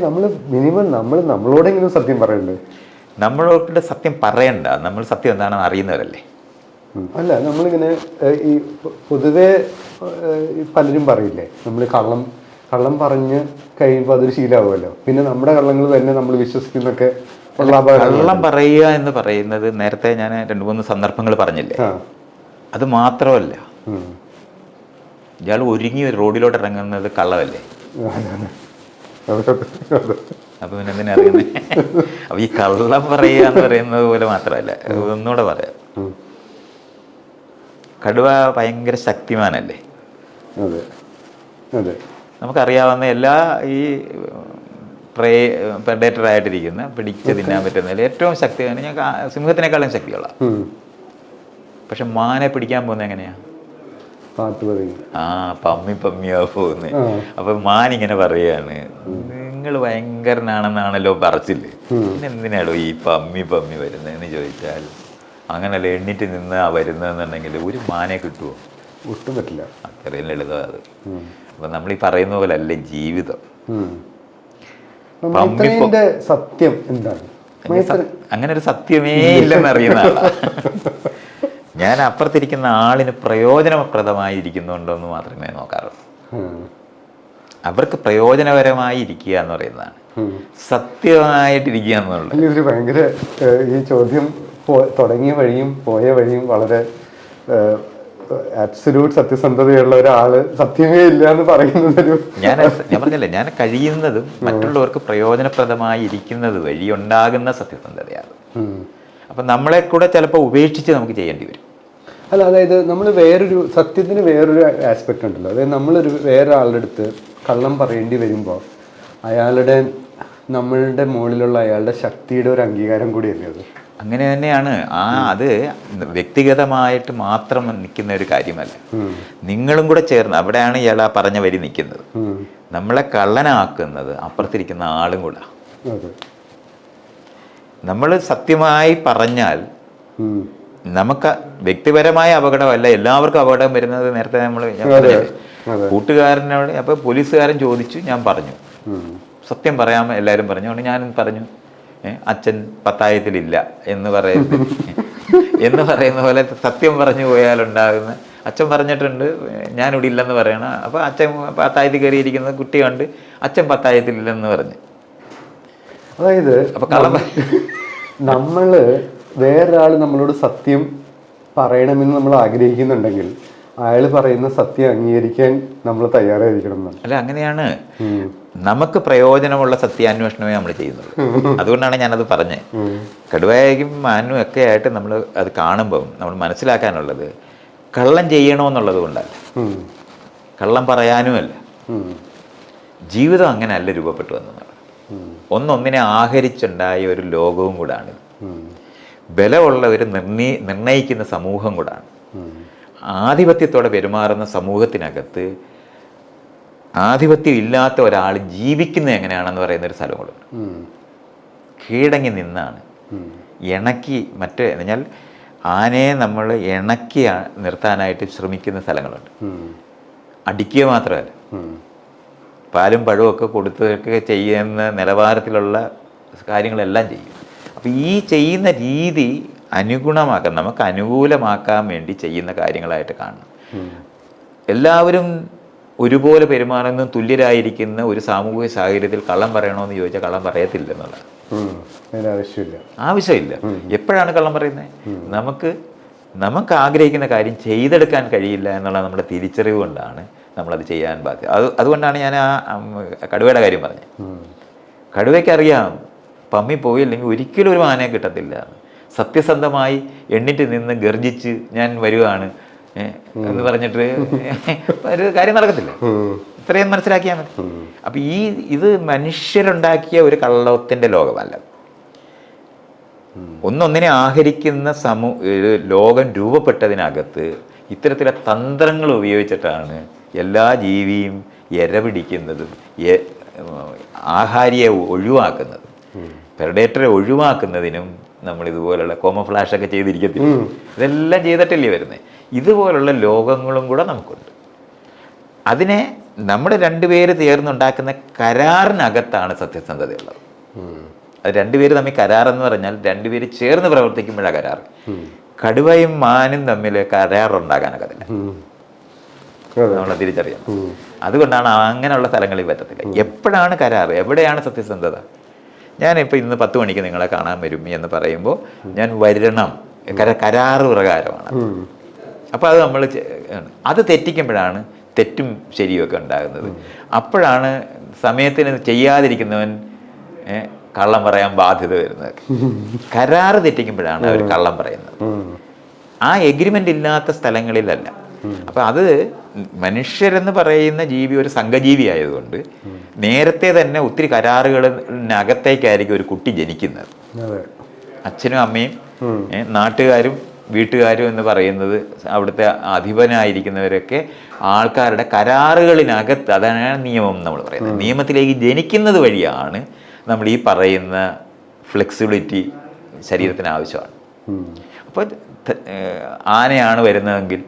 നമ്മളോടെങ്കിലും സത്യം പറയണ്ടേ? നമ്മളോട് സത്യം പറയണ്ട. നമ്മൾ സത്യം എന്താണെന്ന് അറിയുന്നവരല്ലേ. അല്ല, നമ്മളിങ്ങനെ ഈ പൊതുവെ പലരും പറയില്ലേ, നമ്മൾ കള്ളം പറഞ്ഞ് കഴിയുമ്പോൾ അതൊരു ശീലമാവുമല്ലോ, പിന്നെ നമ്മുടെ കള്ളങ്ങൾ തന്നെ നമ്മൾ വിശ്വസിക്കുന്നൊക്കെ. കള്ളം പറയുക എന്ന് പറയുന്നത് നേരത്തെ ഞാൻ 2-3 സന്ദർഭങ്ങൾ പറഞ്ഞില്ലേ, അത് മാത്രമല്ല. ഇയാൾ ഒരുങ്ങി റോഡിലോട്ട് ഇറങ്ങുന്നത് കള്ളമല്ലേ? അപ്പൊ പിന്നെ എന്തിനാ അറിയുന്നത്? അപ്പൊ ഈ കള്ളം പറയുക എന്ന് പറയുന്നത് പോലെ മാത്രമല്ല, ഒന്നുകൂടെ പറയാം. കടുവ ഭയങ്കര ശക്തിമാനല്ലേ? നമുക്കറിയാവുന്ന എല്ലാ ഈ പ്രെഡേറ്ററായിട്ടിരിക്കുന്ന പിടിച്ച് തിന്നാൻ പറ്റുന്നതിൽ ഏറ്റവും ശക്തിയാണ് ഞാൻ സിംഹത്തിനേക്കാളും ശക്തിയുള്ള. പക്ഷെ മാനെ പിടിക്കാൻ പോകുന്നത് എങ്ങനെയാ? പമ്മിയാ പോകുന്നത്. അപ്പൊ മാൻ ഇങ്ങനെ പറയാണ്, നിങ്ങൾ ഭയങ്കരനാണെന്നാണല്ലോ പറച്ചില്ലേ, പിന്നെ എന്തിനാണോ ഈ പമ്മി വരുന്നതെന്ന് ചോദിച്ചാൽ, അങ്ങനല്ല എണ്ണിട്ട് നിന്ന് വരുന്നതെന്നുണ്ടെങ്കിൽ ഒരു മാനെ കിട്ടുമോ? ഒട്ടും പറ്റില്ല. അത്രയും ലളിതം അത്. അപ്പൊ നമ്മൾ ഈ പറയുന്ന പോലെ അല്ലേ ജീവിതം. സത്യം എന്താണ്? അങ്ങനെ ഒരു സത്യമേ ഇല്ലെന്ന് അറിയുന്ന ആളാ ഞാൻ. അപ്പുറത്തിരിക്കുന്ന ആളിന് പ്രയോജനപ്രദമായി ഇരിക്കുന്നുണ്ടോ എന്ന് മാത്രമേ നോക്കാറുള്ളൂ. അവർക്ക് പ്രയോജനപരമായി ഇരിക്കുക എന്ന് പറയുന്നതാണ് സത്യമായിട്ടിരിക്കുക എന്നുള്ളത്. ഇതൊരു ഭയങ്കര ഈ ചോദ്യം തുടങ്ങിയ വഴിയും പോയ വഴിയും വളരെ അബ്സല്യൂട്ട് സത്യസന്ധതയുള്ള ഒരാള് സത്യമേ ഇല്ല എന്ന് പറയുന്നതൊരു ഞാൻ പറഞ്ഞല്ലേ, ഞാൻ കഴിയുന്നതും മറ്റുള്ളവർക്ക് പ്രയോജനപ്രദമായി ഇരിക്കുന്നത് വഴി ഉണ്ടാകുന്ന സത്യസന്ധതയാണ്. അപ്പം നമ്മളെ കൂടെ ചിലപ്പോൾ ഉപേക്ഷിച്ച് നമുക്ക് ചെയ്യേണ്ടി വരും. അല്ല, അതായത് നമ്മൾ സത്യത്തിന് വേറൊരു ആസ്പെക്റ്റ് ഉണ്ടല്ലോ. അതായത് നമ്മളൊരു വേറൊരാളുടെ അടുത്ത് കള്ളം പറയേണ്ടി വരുമ്പോൾ നമ്മളുടെ മുകളിലുള്ള അയാളുടെ ശക്തിയുടെ ഒരു അംഗീകാരം കൂടിയല്ലേ അത്? അങ്ങനെ തന്നെയാണ്. അത് വ്യക്തിഗതമായിട്ട് മാത്രം നിൽക്കുന്ന ഒരു കാര്യമല്ല. നിങ്ങളും കൂടെ ചേർന്ന് അവിടെയാണ് ഇയാൾ ആ പറഞ്ഞ വരി നിൽക്കുന്നത്. നമ്മളെ കള്ളനാക്കുന്നത് അപ്പുറത്തിരിക്കുന്ന ആളും കൂടെ. നമ്മൾ സത്യമായി പറഞ്ഞാൽ നമുക്ക് വ്യക്തിപരമായ അപകടമല്ല, എല്ലാവർക്കും അപകടം വരുന്നത്. നേരത്തെ ഞാൻ പറഞ്ഞത് കൂട്ടുകാരനോട്, അപ്പോൾ പോലീസുകാരൻ ചോദിച്ചു, ഞാൻ പറഞ്ഞു സത്യം പറയാൻ എല്ലാവരും പറഞ്ഞു. അതുകൊണ്ട് ഞാൻ പറഞ്ഞു അച്ഛൻ പത്തായത്തിലില്ല എന്ന് പറയുന്ന പോലെ സത്യം പറഞ്ഞു പോയാലുണ്ടാകുന്ന, അച്ഛൻ പറഞ്ഞിട്ടുണ്ട് ഞാനിവിടെ ഇല്ലെന്ന് പറയണം. അപ്പോൾ അച്ഛൻ പത്തായത്തിൽ കയറിയിരിക്കുന്നത് കുട്ടി കണ്ട് അച്ഛൻ പത്തായത്തിലില്ലെന്ന് പറഞ്ഞു. അതായത് അപ്പോൾ കള്ളം നമ്മൾ വേറൊരാൾ നമ്മളോട് സത്യം പറയണമെന്ന് നമ്മൾ ആഗ്രഹിക്കുന്നുണ്ടെങ്കിൽ അയാൾ പറയുന്ന സത്യം അംഗീകരിക്കാൻ നമ്മൾ തയ്യാറായിരിക്കണം എന്നാണ്. അല്ല, അങ്ങനെയാണ്. നമുക്ക് പ്രയോജനമുള്ള സത്യാന്വേഷണമേ നമ്മൾ ചെയ്യുന്നുള്ളൂ. അതുകൊണ്ടാണ് ഞാനത് പറഞ്ഞത്. കടുവയും മാനും ഒക്കെ ആയിട്ട് നമ്മൾ അത് കാണുമ്പം നമ്മൾ മനസ്സിലാക്കാനുള്ളത് കള്ളം ചെയ്യണമെന്നുള്ളത് കൊണ്ടല്ല, കള്ളം പറയാനുമല്ല. ജീവിതം അങ്ങനെയല്ല രൂപപ്പെട്ടു വന്നതാണ്. ഒന്നൊന്നിനെ ആഹരിച്ചുണ്ടായ ഒരു ലോകവും കൂടാണ്. ബലമുള്ള ഒരു നിർണയിക്കുന്ന സമൂഹം കൂടാണ്. ആധിപത്യത്തോടെ പെരുമാറുന്ന സമൂഹത്തിനകത്ത് ആധിപത്യം ഇല്ലാത്ത ഒരാൾ ജീവിക്കുന്നത് എങ്ങനെയാണെന്ന് പറയുന്ന ഒരു സ്ഥലങ്ങളുണ്ട്. കീഴടങ്ങി നിന്നാണ് ഇണക്കി എന്നാൽ ആനയെ നമ്മൾ ഇണക്കി നിർത്താനായിട്ട് ശ്രമിക്കുന്ന സ്ഥലങ്ങളുണ്ട്. അടിക്കുക മാത്രമല്ല, പാലും പഴവും ഒക്കെ കൊടുത്തൊക്കെ ചെയ്യുന്ന നിലവാരത്തിലുള്ള കാര്യങ്ങളെല്ലാം ചെയ്യും. അപ്പോൾ ഈ ചെയ്യുന്ന രീതി നമുക്ക് അനുകൂലമാക്കാൻ വേണ്ടി ചെയ്യുന്ന കാര്യങ്ങളായിട്ട് കാണണം. എല്ലാവരും ഒരുപോലെ പെരുമാറുന്ന തുല്യരായിരിക്കുന്ന ഒരു സാമൂഹിക സാഹചര്യത്തിൽ കള്ളം പറയണമെന്ന് ചോദിച്ചാൽ കള്ളം പറയത്തില്ല എന്നുള്ളത്. ആവശ്യമില്ല. എപ്പോഴാണ് കള്ളം പറയുന്നത്? നമുക്ക് ആഗ്രഹിക്കുന്ന കാര്യം ചെയ്തെടുക്കാൻ കഴിയില്ല എന്നുള്ള നമ്മുടെ തിരിച്ചറിവ് കൊണ്ടാണ് നമ്മളത് ചെയ്യാൻ ബാധ്യത. അതുകൊണ്ടാണ് ഞാൻ ആ കടുവയുടെ കാര്യം പറഞ്ഞത്. കടുവയ്ക്കറിയാം പമ്മി പോയില്ലെങ്കിൽ ഒരിക്കലും ഒരു ആനയെ കിട്ടത്തില്ല. സത്യസന്ധമായി എണ്ണിട്ട് നിന്ന് ഗർജിച്ച് ഞാൻ വരുവാണ് എന്ന് പറഞ്ഞിട്ട് ഒരു കാര്യം നടക്കത്തില്ല. ഇത്രയും മനസ്സിലാക്കിയാൽ മതി. അപ്പം ഇത് മനുഷ്യരുണ്ടാക്കിയ ഒരു കള്ളത്തിൻ്റെ ലോകമല്ല. ഒന്നൊന്നിനെ ആഹരിക്കുന്ന ലോകം രൂപപ്പെട്ടതിനകത്ത് ഇത്തരത്തിലെ തന്ത്രങ്ങൾ ഉപയോഗിച്ചിട്ടാണ് എല്ലാ ജീവിയും ഇരപിടിക്കുന്നതും ആഹാരിയെ ഒഴിവാക്കുന്നതും. പെർഡേറ്ററെ ഒഴിവാക്കുന്നതിനും നമ്മൾ ഇതുപോലുള്ള കോമഫ്ലാഷൊക്കെ ചെയ്തിരിക്കത്തില്ല. ഇതെല്ലാം ചെയ്തിട്ടല്ലേ വരുന്നത്. ഇതുപോലുള്ള ലോകങ്ങളും കൂടെ നമുക്കുണ്ട്. അതിനെ നമ്മുടെ രണ്ടുപേര് ചേർന്നുണ്ടാക്കുന്ന കരാറിനകത്താണ് സത്യസന്ധതയുള്ളത്. അത് രണ്ടുപേര് തമ്മിൽ കരാറെന്ന് പറഞ്ഞാൽ രണ്ടുപേര് ചേർന്ന് പ്രവർത്തിക്കുമ്പോഴാണ് കരാർ. കടുവയും മാനും തമ്മിൽ കരാറുണ്ടാകാനൊക്കത്തില്ല. നമ്മൾ തിരിച്ചറിയാം. അതുകൊണ്ടാണ് അങ്ങനെയുള്ള സ്ഥലങ്ങളിൽ പറ്റത്തില്ല. എപ്പോഴാണ് കരാർ, എവിടെയാണ് സത്യസന്ധത? ഞാനിപ്പോൾ ഇന്ന് 10 മണിക്ക് നിങ്ങളെ കാണാൻ വരും എന്ന് പറയുമ്പോൾ ഞാൻ വരണം, കരാറ് പ്രകാരമാണ്. അപ്പോൾ അത് തെറ്റിക്കുമ്പോഴാണ് തെറ്റും ശരിയൊക്കെ ഉണ്ടാകുന്നത്. അപ്പോഴാണ് സമയത്തിന് ചെയ്യാതിരിക്കുന്നവൻ കള്ളം പറയാൻ ബാധ്യത വരുന്നത്. കരാറ് തെറ്റിക്കുമ്പോഴാണ് അവർ കള്ളം പറയുന്നത്. ആ എഗ്രിമെൻ്റ് ഇല്ലാത്ത സ്ഥലങ്ങളിലല്ല. അപ്പം അത് മനുഷ്യരെന്ന് പറയുന്ന ജീവി ഒരു സംഘജീവി ആയതുകൊണ്ട് നേരത്തെ തന്നെ ഒത്തിരി കരാറുകളിനകത്തേക്കായിരിക്കും ഒരു കുട്ടി ജനിക്കുന്നത്. അച്ഛനും അമ്മയും നാട്ടുകാരും വീട്ടുകാരും എന്ന് പറയുന്നത് അവിടുത്തെ അധിപനായിരിക്കുന്നവരൊക്കെ ആൾക്കാരുടെ കരാറുകളിനകത്ത്, അതാണ് നിയമം നമ്മൾ പറയുന്നത്. നിയമത്തിലേക്ക് ജനിക്കുന്നത് വഴിയാണ് നമ്മൾ ഈ പറയുന്ന ഫ്ലെക്സിബിലിറ്റി ശരീരത്തിന് ആവശ്യമാണ്. അപ്പോൾ ആനയാണ് വരുന്നതെങ്കിൽ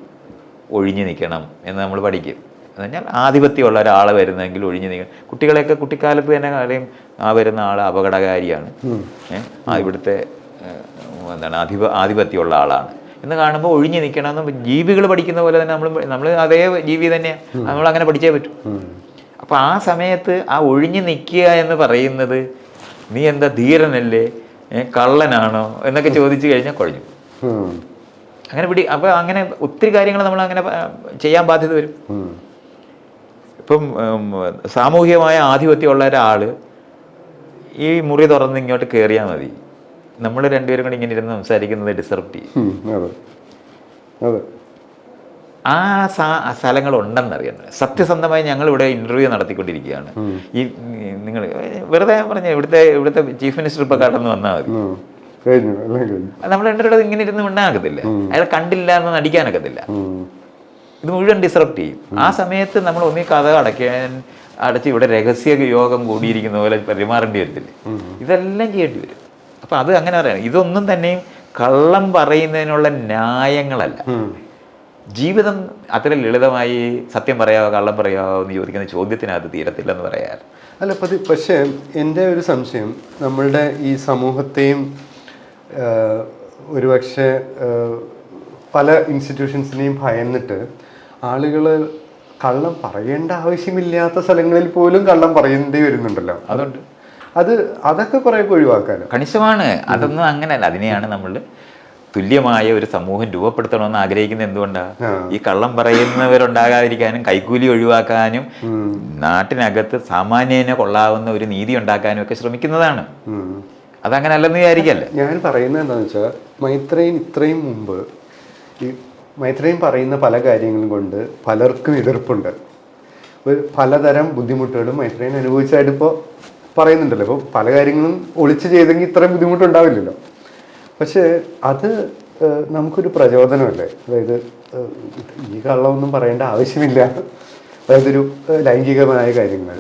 ഒഴിഞ്ഞു നിൽക്കണം എന്ന് നമ്മൾ പഠിക്കും. എന്ന് പറഞ്ഞാൽ ആധിപത്യമുള്ള ഒരാൾ വരുന്നതെങ്കിൽ ഒഴിഞ്ഞു നിൽക്കണം. കുട്ടികളെയൊക്കെ കുട്ടിക്കാലത്ത് തന്നെ കാര്യം ആ വരുന്ന ആൾ അപകടകാരിയാണ്, ഇവിടുത്തെ എന്താണ് ആധിപത്യമുള്ള ആളാണ് എന്ന് കാണുമ്പോൾ ഒഴിഞ്ഞു നിൽക്കണമെന്ന് ജീവികൾ പഠിക്കുന്ന പോലെ തന്നെ നമ്മൾ അതേ ജീവി തന്നെയാണ്, നമ്മൾ അങ്ങനെ പഠിച്ചേ പറ്റൂ. അപ്പോൾ ആ സമയത്ത് ആ ഒഴിഞ്ഞു നിൽക്കുക എന്ന് പറയുന്നത് നീ എന്താ ധീരനല്ലേ, കള്ളനാണോ എന്നൊക്കെ ചോദിച്ചു കഴിഞ്ഞാൽ കുഴഞ്ഞു. അങ്ങനെ അപ്പോൾ അങ്ങനെ ഒത്തിരി കാര്യങ്ങൾ നമ്മൾ അങ്ങനെ ചെയ്യാൻ ബാധ്യത വരും. ഇപ്പം സാമൂഹികമായ ആധിപത്യമുള്ള ഒരാൾ ഈ മുറി തുറന്ന് ഇങ്ങോട്ട് കയറിയാൽ മതി, നമ്മൾ രണ്ടുപേരും കൂടി ഇങ്ങനെ ഇരുന്ന് സംസാരിക്കുന്നത് ഡിസർപ്റ്റ് ചെയ്യും. ആ സ്ഥലങ്ങളുണ്ടെന്നറിയുന്നത്. സത്യസന്ധമായി ഞങ്ങളിവിടെ ഇൻ്റർവ്യൂ നടത്തിക്കൊണ്ടിരിക്കുകയാണ്. ഈ നിങ്ങൾ വെറുതെ പറഞ്ഞ ഇവിടുത്തെ ചീഫ് മിനിസ്റ്റർ ഇപ്പോൾ കടന്നു വന്നാൽ മതി, കഴിഞ്ഞു എല്ലാം കഴിഞ്ഞു. നമ്മൾ രണ്ടുപേരും ഇങ്ങനെ ഇരുന്ന് മിണ്ടാനൊക്കത്തില്ല, അയാൾ കണ്ടില്ല എന്ന് നടിക്കാനൊക്കത്തില്ല. ഉം. ഇത് മുഴുവൻ ഡിസ്റപ്റ്റ് ചെയ്യും. ആ സമയത്ത് നമ്മൾ ഒന്നീ കഥ അടച്ച് ഇവിടെ രഹസ്യ യോഗം കൂടിയിരിക്കുന്ന പോലെ പെരുമാറേണ്ടി വരത്തില്ലേ? ഇതെല്ലാം ചെയ്യേണ്ടി വരും. അപ്പം അത് അങ്ങനെ പറയണം. ഇതൊന്നും തന്നെയും കള്ളം പറയുന്നതിനുള്ള ന്യായങ്ങളല്ല. ജീവിതം അത്ര ലളിതമായി സത്യം പറയാവോ കള്ളം പറയാവോ എന്ന് ചോദിക്കുന്ന ചോദ്യത്തിനകത്ത് തീരത്തില്ലെന്ന് പറയാറ്. അല്ല പക്ഷേ എൻ്റെ ഒരു സംശയം, നമ്മളുടെ ഈ സമൂഹത്തെയും ഒരുപക്ഷെ പല ഇൻസ്റ്റിറ്റ്യൂഷൻസിനെയും ഭയന്നിട്ട് ആളുകൾ കള്ളം പറയേണ്ട ആവശ്യമില്ലാത്ത സ്ഥലങ്ങളിൽ പോലും കള്ളം പറയേണ്ടി വരുന്നുണ്ടല്ലോ. അതുകൊണ്ട് അതൊക്കെ കുറേയൊക്കെ ഒഴിവാക്കാനോ? കണിശമാണ്. അതൊന്നും അങ്ങനെയല്ല. അതിനെയാണ് നമ്മൾ തുല്യമായ ഒരു സമൂഹം രൂപപ്പെടുത്തണമെന്ന് ആഗ്രഹിക്കുന്നത്. എന്തുകൊണ്ടാണ്? ഈ കള്ളം പറയുന്നവരുണ്ടാകാതിരിക്കാനും കൈക്കൂലി ഒഴിവാക്കാനും നാട്ടിനകത്ത് സാമാന്യനെ കൊള്ളാവുന്ന ഒരു നീതി ഉണ്ടാക്കാനും ഒക്കെ ശ്രമിക്കുന്നതാണ്. അതങ്ങനെ അല്ലെന്ന് വിചാരിക്കല്ല. ഞാൻ പറയുന്നത് എന്താണെന്ന് വെച്ചാൽ, മൈത്രേയൻ ഇത്രയും മുമ്പ് ഈ മൈത്രേയൻ പറയുന്ന പല കാര്യങ്ങളും കൊണ്ട് പലർക്കും എതിർപ്പുണ്ട്. പലതരം ബുദ്ധിമുട്ടുകളും മൈത്രേയൻ അനുഭവിച്ചായിട്ട് ഇപ്പോൾ പറയുന്നുണ്ടല്ലോ. ഇപ്പോൾ പല കാര്യങ്ങളും ഒളിച്ച് ചെയ്തെങ്കിൽ ഇത്രയും ബുദ്ധിമുട്ടുണ്ടാവില്ലല്ലോ. പക്ഷേ അത് നമുക്കൊരു പ്രചോദനമല്ലേ? അതായത് ഈ കള്ളമൊന്നും പറയേണ്ട ആവശ്യമില്ല. അതായത് ഒരു ലൈംഗികമായ കാര്യങ്ങൾ,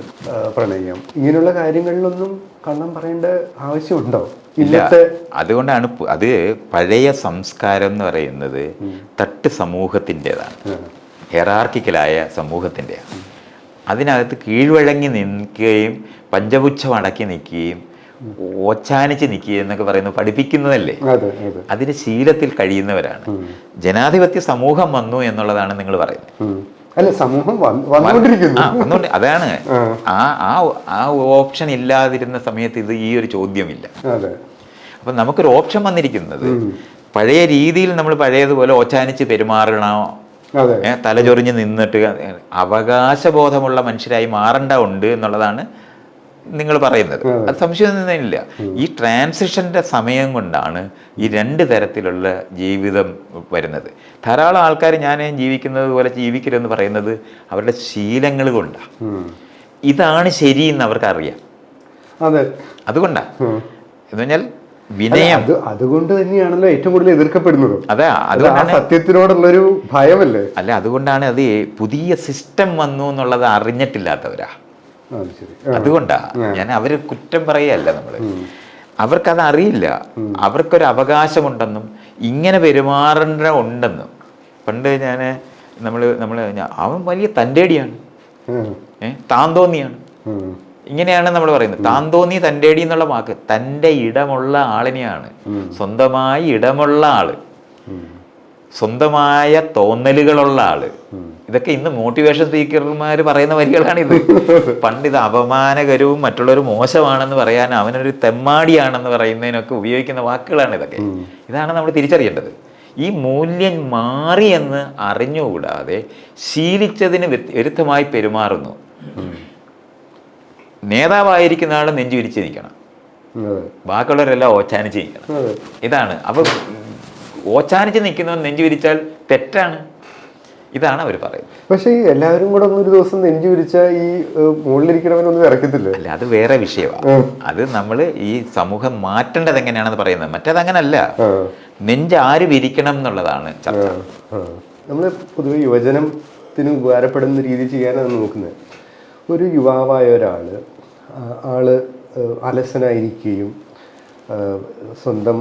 പ്രണയം, ഇങ്ങനെയുള്ള കാര്യങ്ങളിലൊന്നും കള്ളം പറയേണ്ട ആവശ്യമുണ്ടോ? ഇല്ലത്തെ. അതുകൊണ്ടാണ് അത് പഴയ സംസ്കാരം എന്ന് പറയുന്നത് തട്ട് സമൂഹത്തിൻ്റെതാണ്, ഹെറാർക്കിക്കലായ സമൂഹത്തിൻ്റെയാണ്. അതിനകത്ത് കീഴ്വഴങ്ങി നിൽക്കുകയും പഞ്ചപുച്ഛം അടക്കി നിൽക്കുകയും ഓച്ചാനിച്ച് നിൽക്കുക എന്നൊക്കെ പറയുന്നത് പഠിപ്പിക്കുന്നതല്ലേ. അതിന് ശീലത്തിൽ കഴിയുന്നവരാണ്. ജനാധിപത്യ സമൂഹം വന്നു എന്നുള്ളതാണ് നിങ്ങൾ പറയുന്നത്. അല്ല, സമൂഹം വന്നുകൊണ്ട് അതാണ് ആ ഓപ്ഷൻ ഇല്ലാതിരുന്ന സമയത്ത് ഇത് ഈ ഒരു ചോദ്യമില്ല. അപ്പം നമുക്കൊരു ഓപ്ഷൻ വന്നിരിക്കുന്നത് പഴയ രീതിയിൽ നമ്മൾ പഴയതുപോലെ ഓച്ചാനിച്ച് പെരുമാറണോ, തലചൊറിഞ്ഞ് നിന്നിട്ട് അവകാശബോധമുള്ള മനുഷ്യരായി മാറേണ്ട ഉണ്ട് എന്നുള്ളതാണ് നിങ്ങൾ പറയുന്നത്. അത് സംശയമൊന്നുമില്ല. ഈ ട്രാൻസിഷൻ്റെ സമയം കൊണ്ടാണ് ഈ രണ്ട് തരത്തിലുള്ള ജീവിതം വരുന്നത്. ധാരാളം ആൾക്കാർ ഞാൻ ജീവിക്കുന്നത് പോലെ ജീവിക്കരുതെന്ന് പറയുന്നത് അവരുടെ ശീലങ്ങൾ കൊണ്ടാണ്. ഇതാണ് ശരിയെന്ന് അവർക്കറിയാം. അതുകൊണ്ടാണ് എന്ന് പറഞ്ഞാൽ വിനയം. അതുകൊണ്ട് തന്നെയാണല്ലോ ഏറ്റവും കൂടുതൽ എതിർക്കപ്പെടുന്നത്. അതെ, അതുകൊണ്ടാണ് സത്യത്തിനോടുള്ളൊരു ഭയമല്ലേ. അല്ല, അതുകൊണ്ടാണ് അത് പുതിയ സിസ്റ്റം വന്നു എന്നുള്ളത് അറിഞ്ഞിട്ടില്ലാത്തവരാ. അതുകൊണ്ടാ ഞാൻ അവര് കുറ്റം പറയല്ല. നമ്മള് അവർക്കത് അറിയില്ല. അവർക്കൊരു അവകാശമുണ്ടെന്നും ഇങ്ങനെ പെരുമാറേണ്ട ഉണ്ടെന്നും. പണ്ട് അവൻ വലിയ തൻ്റെടിയാണ്, താന്തോന്നിയാണ്, ഇങ്ങനെയാണ് നമ്മൾ പറയുന്നത്. താന്തോന്നി തൻ്റെടി എന്നുള്ള വാക്ക് തൻ്റെ ഇടമുള്ള ആളിനെയാണ്. സ്വന്തമായി ഇടമുള്ള ആള്, സ്വന്തമായ തോന്നലുകളുള്ള ആള്. ഇതൊക്കെ ഇന്ന് മോട്ടിവേഷൻ സ്പീക്കർമാർ പറയുന്ന വരികളാണിത്. പണ്ട് ഇത് അപമാനകരവും മറ്റുള്ളവർ മോശമാണെന്ന് പറയാൻ, അവനൊരു തെമ്മാടിയാണെന്ന് പറയുന്നതിനൊക്കെ ഉപയോഗിക്കുന്ന വാക്കുകളാണ് ഇതൊക്കെ. ഇതാണ് നമ്മൾ തിരിച്ചറിയേണ്ടത്. ഈ മൂല്യം മാറിയെന്ന് അറിഞ്ഞുകൂടാതെ ശീലിച്ചതിന് വിരുദ്ധമായി പെരുമാറുന്നു. നേതാവായിരിക്കുന്ന ആൾ നെഞ്ചു വിരിച്ച് നിൽക്കണം, ബാക്കിയുള്ളവരെല്ലാം ഓച്ചാനിച്ച് നിൽക്കണം. ഇതാണ്. അപ്പൊ ഓച്ചാനിച്ച് നിൽക്കുന്നവൻ നെഞ്ചു വിരിച്ചാൽ തെറ്റാണ്. ഇതാണ് അവർ പറയുന്നത്. പക്ഷേ ഈ എല്ലാവരും കൂടെ ഒരു ദിവസം നെഞ്ചു വിരിച്ചാൽ ഈ മുകളിലിരിക്കണവനൊന്നും ഇറക്കത്തില്ല. അല്ല, അത് വേറെ വിഷയമാണ്. അത് നമ്മൾ ഈ സമൂഹം മാറ്റേണ്ടത് എങ്ങനെയാണെന്ന് പറയുന്നത്. മറ്റേതങ്ങനല്ല. നെഞ്ച് ആര് വിരിക്കണം എന്നുള്ളതാണ് ചർച്ച. നമ്മൾ പൊതുവെ യുവജനത്തിന് ഉപകാരപ്പെടുന്ന രീതി ചെയ്യാനാണ് നോക്കുന്നത്. ഒരു യുവാവായ ആള് അലസനായിരിക്കുകയും സ്വന്തം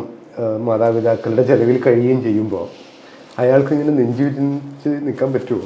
മാതാപിതാക്കളുടെ ചെലവിൽ കഴിയുകയും ചെയ്യുമ്പോൾ അയാൾക്ക് ഇങ്ങനെ നെഞ്ചു വിരിച്ച് നിൽക്കാൻ പറ്റുമോ?